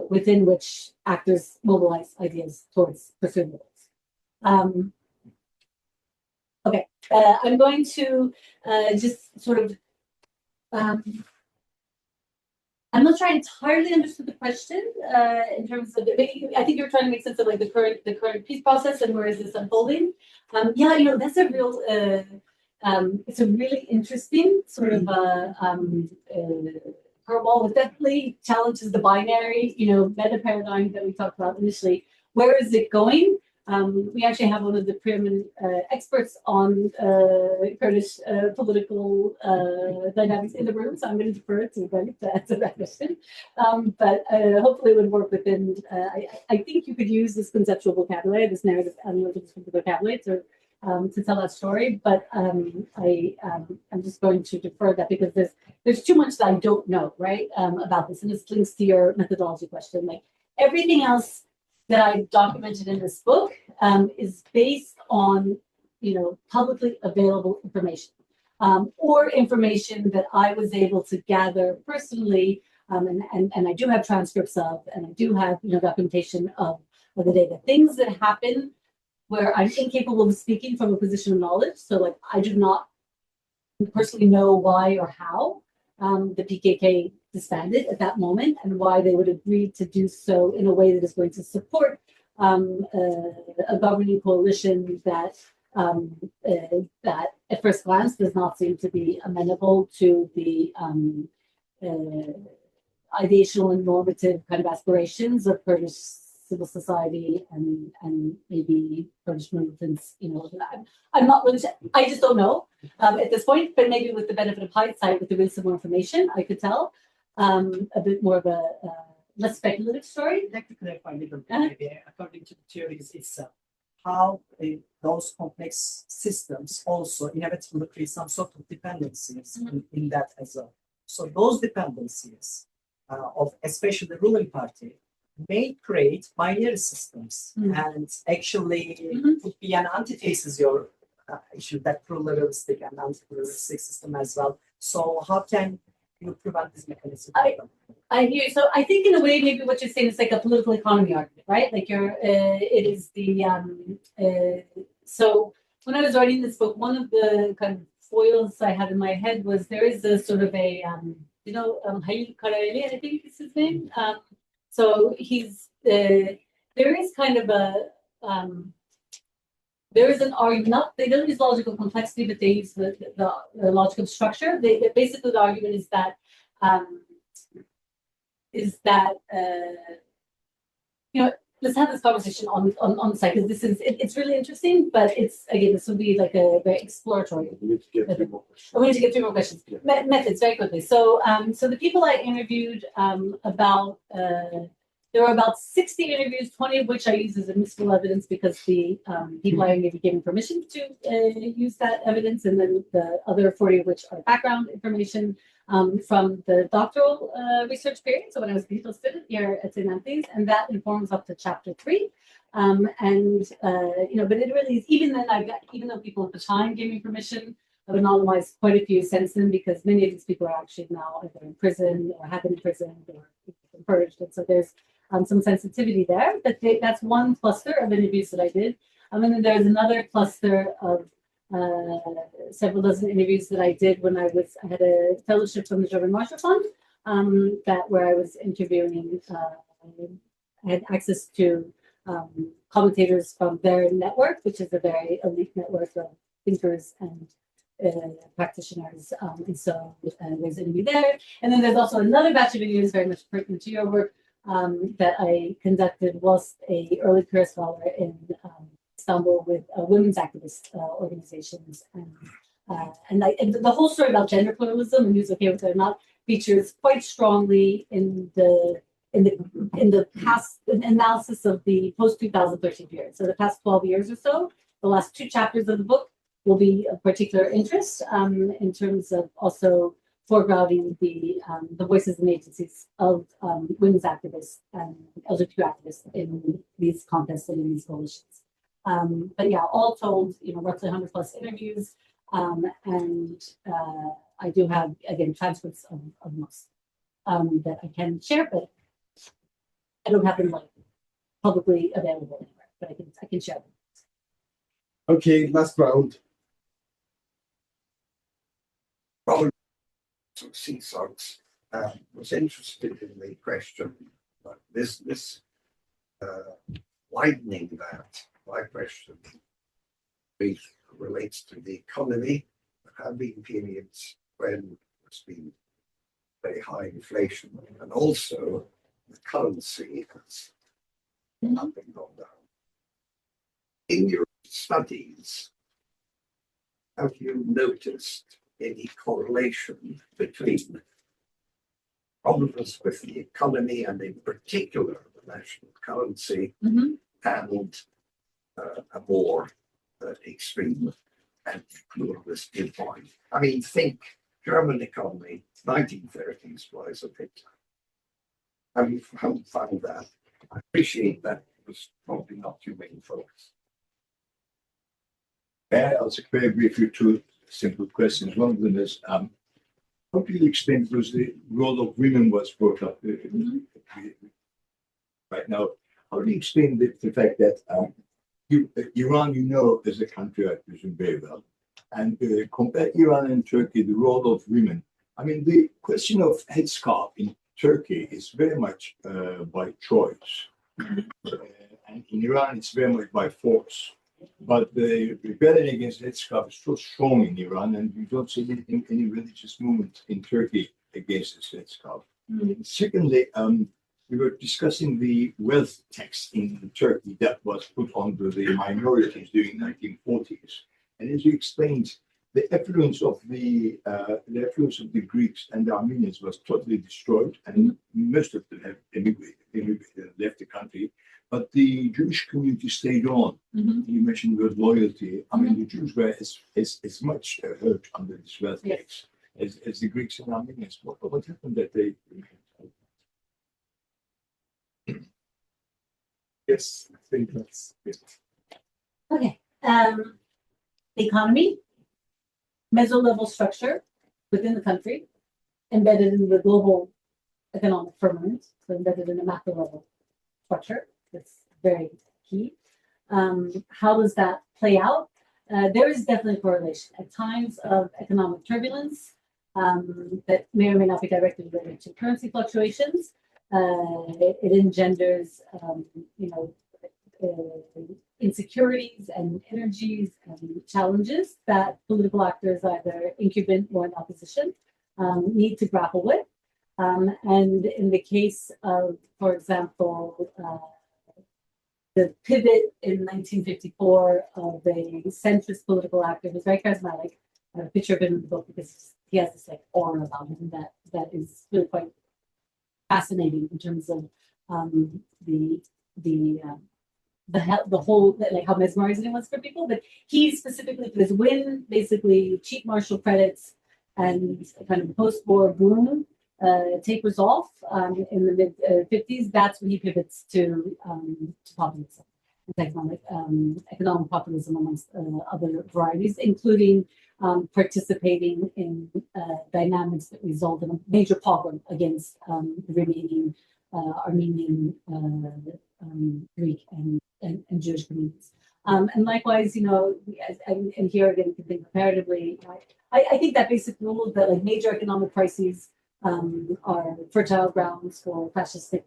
within which actors mobilize ideas towards pursuing goals. Okay, I'm going to just sort of, I'm not sure I entirely understood the question in terms of, I think you're trying to make sense of like the current peace process and where is this unfolding. That's a real, it's a really interesting sort of curveball. It definitely challenges the binary, meta paradigm that we talked about initially. Where is it going? We actually have one of the preeminent experts on Kurdish political dynamics in the room, so I'm going to defer to them to answer that question. But hopefully it would work within, I think you could use this conceptual vocabulary, this narrative analytics vocabulary to to tell that story, but I'm just going to defer that because there's too much that I don't know, right, about this, and this links to your methodology question. Like everything else that I documented in this book is based on, publicly available information. Or information that I was able to gather personally, and I do have transcripts of, and I do have documentation of the data. Things that happen where I'm incapable of speaking from a position of knowledge. So, like, I do not personally know why or how the PKK disbanded at that moment, and why they would agree to do so in a way that is going to support a governing coalition that at first glance does not seem to be amenable to the ideational and normative kind of aspirations of Kurdish civil society and maybe Kurdish militants. I'm not really sure. I just don't know at this point, but maybe with the benefit of hindsight, with the recent more information, I could tell a bit more of a less speculative story. I'd like to clarify a little bit, maybe, according to the theories itself, how those complex systems also inevitably create some sort of dependencies in that as well. So those dependencies of especially the ruling party may create binary systems and actually would be an antithesis your issue, that pluralistic and anti-pluralistic system as well. So how can you prevent this mechanism? I hear. So I think in a way, maybe what you're saying is like a political economy argument, right? Like it is the, so when I was writing this book, one of the kind of foils I had in my head was there is a sort of a, Halil Karayeli, I think is his name. So he's, there is kind of a, there is an argument, they don't use logical complexity, but they use the logical structure. Basically, the argument is that, let's have this conversation on the site, because this is, it's really interesting, but it's, again, this will be like a very exploratory. We need to get 3 more questions. We need to get 3 more questions. Yeah. Methods, very quickly. So, so the people I interviewed there were about 60 interviews, 20 of which I used as admissible evidence because the people I interviewed gave me permission to use that evidence, and then the other 40 of which are background information from the doctoral research period. So when I was a PhD student here at St. Anthony's, and that informs up to chapter 3. But it really is, even then even though people at the time gave me permission, I've anonymized quite a few since then, because many of these people are actually now either in prison or have been imprisoned or purged. And so there's some sensitivity there, but that's one cluster of interviews that I did. And then there's another cluster of several dozen interviews that I did when I had a fellowship from the German Marshall Fund, where I was interviewing, I had access to commentators from their network, which is a very elite network of thinkers and practitioners. And so there's an interview there. And then there's also another batch of videos very much pertinent to your work, that I conducted whilst a early career scholar in Istanbul with women's activist organizations, and the whole story about gender pluralism and who's okay with it or not features quite strongly in the past analysis of the post 2013 period. So the past 12 years or so, the last 2 chapters of the book will be of particular interest in terms of also foregrounding the voices and agencies of women's activists and LGBTQ activists in these contests and in these coalitions. But yeah, all told, roughly 100 plus interviews, and I do have, again, transcripts of most that I can share, but I don't have them like publicly available anywhere, but I can share them. Okay, last round. CSOCs was interested in the question, this widening that, my question relates to the economy. There have been periods when there's been very high inflation, and also the currency has up and gone down. In your studies, have you noticed any correlation between problems with the economy, and in particular the national currency, and a more extreme and pluralist viewpoint. I mean, think German economy, 1930s was a bit. Have you found that? I appreciate that it was probably not too many folks. May I ask very briefly two simple questions? One of them is, how do you explain, because the role of women was brought up right now, how do you explain the fact that Iran, you know, is a country I presume very well, and compare Iran and Turkey, the role of women. I mean, the question of headscarf in Turkey is very much by choice, and in Iran it's very much by force. But the rebellion against headscarf is still strong in Iran, and you don't see any religious movement in Turkey against this headscarf. Secondly, we were discussing the wealth tax in Turkey that was put onto the minorities during the 1940s. And as you explained, the affluence of the Greeks and the Armenians was totally destroyed, and most of them have emigrated, left the country. But the Jewish community stayed on. You mentioned the word loyalty. I mean, the Jews were as much hurt under this wealth tax as the Greeks and Armenians. What happened that they? Yes, I think that's it. Okay. The economy, meso-level structure within the country, embedded in the global economic firmament, so embedded in a macro level structure. That's very key. How does that play out? There is definitely a correlation. At times of economic turbulence that may or may not be directly related to currency fluctuations, it engenders, insecurities and energies and challenges that political actors, either incumbent or in opposition, need to grapple with. And in the case of, for example, the pivot in 1954 of a centrist political actor who's very charismatic. I have a picture of him in the book because he has this like aura about him that is really quite fascinating in terms of the whole, like how mesmerizing it was for people. But he specifically for this when basically cheap Marshall credits and kind of post-war boom tapers off in the mid 50s. That's when he pivots to populism, economic populism amongst other varieties, including participating in dynamics that result in a major pogrom against the remaining Armenian, Greek, and Jewish communities. And likewise, and here again, you can think comparatively. I think that basic rule that like major economic crises are fertile grounds for fascistic,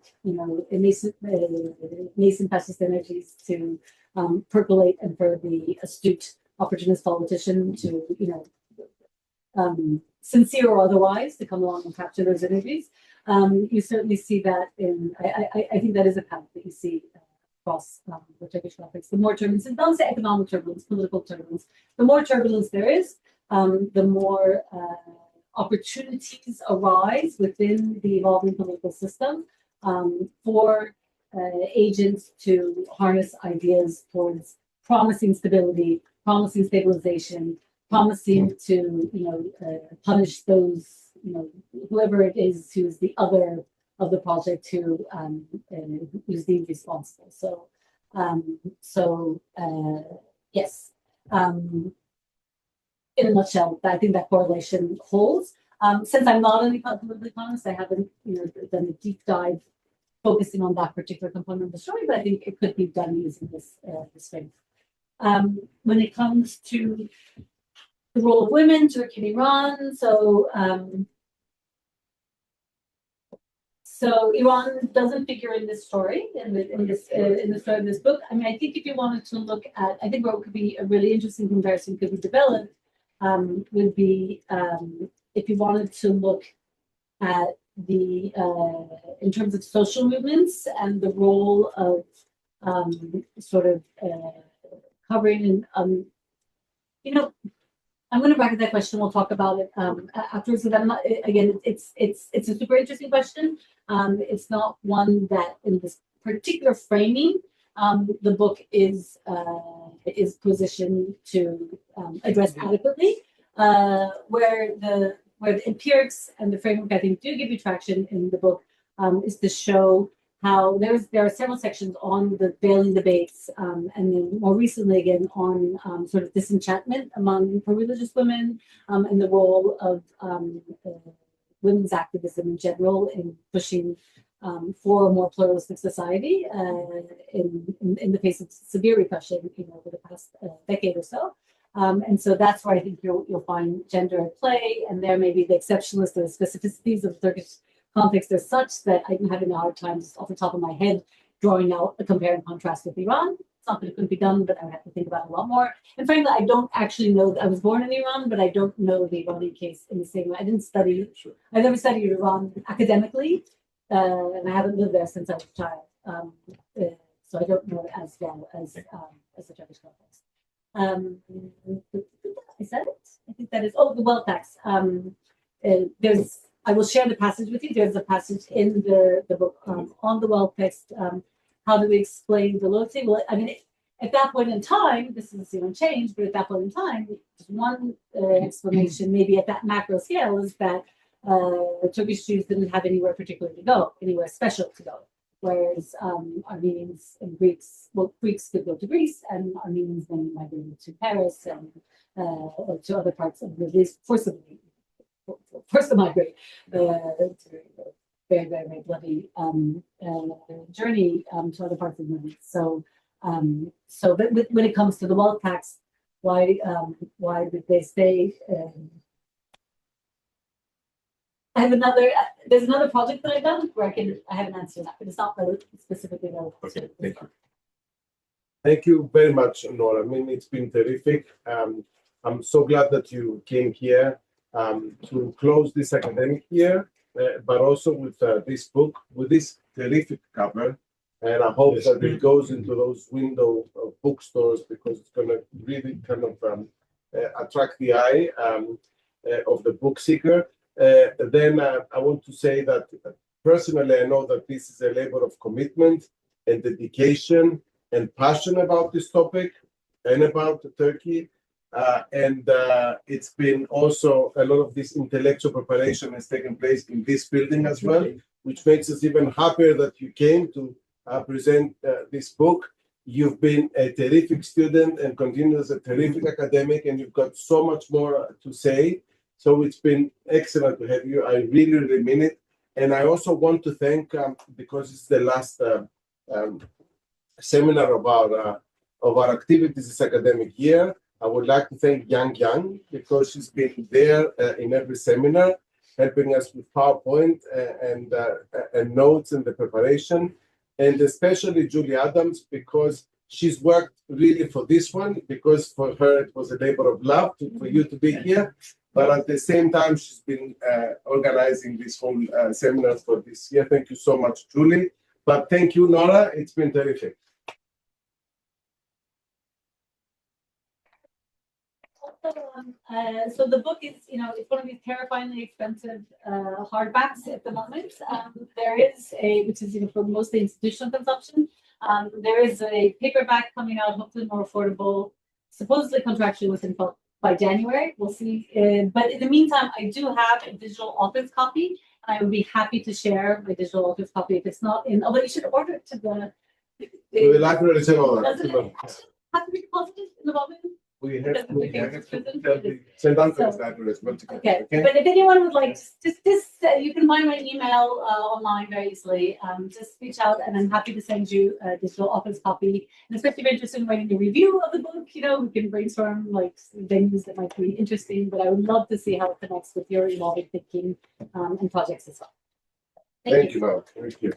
nascent fascist energies to percolate, and for the astute opportunist politician to, sincere or otherwise, to come along and capture those energies. You certainly see that I think that is a path that you see across the Turkish conflicts. The more turbulence, and don't say economic turbulence, political turbulence, the more turbulence there is, the more opportunities arise within the evolving political system for agents to harness ideas towards promising stability, promising stabilization, promising to punish those whoever it is who's the other of the project who's deemed responsible. Yes. In a nutshell, I think that correlation holds. Since I'm not an political economist, I haven't done a deep dive focusing on that particular component of the story, but I think it could be done using this frame. When it comes to the role of women, Turkey and Iran, so Iran doesn't figure in this story, in the story of this book. I mean, I think if you wanted to look at, I think what could be a really interesting comparison could be developed would be if you wanted to look at the in terms of social movements and the role of covering and I'm going to bracket that question. We'll talk about it afterwards. Because I'm not, again, it's a super interesting question. It's not one that in this particular framing the book is positioned to address adequately, where the empirics and the framework I think do give you traction in the book is to show how there are several sections on the veiling debates, and then more recently again on sort of disenchantment among pro-religious women, and the role of women's activism in general in pushing for a more pluralistic society in the face of severe repression, over the past decade or so. And so that's where I think you'll find gender at play, and there may be the exceptionalist or specificities of the Turkish context are such that I'm having a hard time just off the top of my head drawing out a compare and contrast with Iran. It's not that it couldn't be done, but I would have to think about it a lot more. And frankly, I don't actually know. I was born in Iran, but I don't know the Iranian case in the same way. I didn't study. I never studied Iran academically, and I haven't lived there since I was a child. So I don't know it as well as the Turkish context. Is that it? I think that is. Oh, the wealth tax. I will share the passage with you. There's a passage in the book on the wealth tax. How do we explain the loyalty? Well, I mean, at that point in time, this is changed, but at that point in time, one explanation, maybe at that macro scale, is that Turkish Jews didn't have anywhere particular to go, anywhere special to go. Whereas Armenians and Greeks could go to Greece, and Armenians then migrated to Paris and or to other parts of the Middle East, forced to migrate. Very, very, very bloody journey to other parts of the Middle East. But when it comes to the wealth tax, why did they stay? There's another project that I've done where I have an answer to that, but it's not specifically relevant. Okay, thank you. Thank you very much, Nora. I mean, it's been terrific. I'm so glad that you came here to close this academic year, but also with this book, with this terrific cover. And I hope that it goes into those window of bookstores, because it's going to really kind of attract the eye of the book seeker. Then I want to say that personally, I know that this is a labor of commitment and dedication and passion about this topic and about Turkey. And it's been also a lot of this intellectual preparation has taken place in this building as well, which makes us even happier that you came to present this book. You've been a terrific student and continue as a terrific academic, and you've got so much more to say. So it's been excellent to have you. I really, really mean it. And I also want to thank, because it's the last seminar of our activities this academic year, I would like to thank Yang, because she's been there in every seminar, helping us with PowerPoint and notes and the preparation. And especially Julie Adams, because she's worked really for this one, because for her it was a labor of love for you to be here. But at the same time, she's been organizing this whole seminar for this year. Thank you so much, Julie. But thank you, Nora. It's been terrific. So the book is, it's one of these terrifyingly expensive hardbacks at the moment. There is which is, for mostly institutional consumption. There is a paperback coming out, hopefully more affordable, supposedly contractually within by January. We'll see. But in the meantime, I do have a digital author's copy, and I would be happy to share my digital author's copy if it's not in. Although you should order it to the library. Does it have to be deposited in the moment? We have to send out to the library as well. Okay, but if anyone would like, just you can find my email online very easily. Just reach out, and I'm happy to send you a digital author's copy. And especially if you're interested in writing a review of the book, we can brainstorm like venues that might be interesting. But I would love to see how it connects with your evolving thinking and projects as well. Thank you, Mark. Thank you.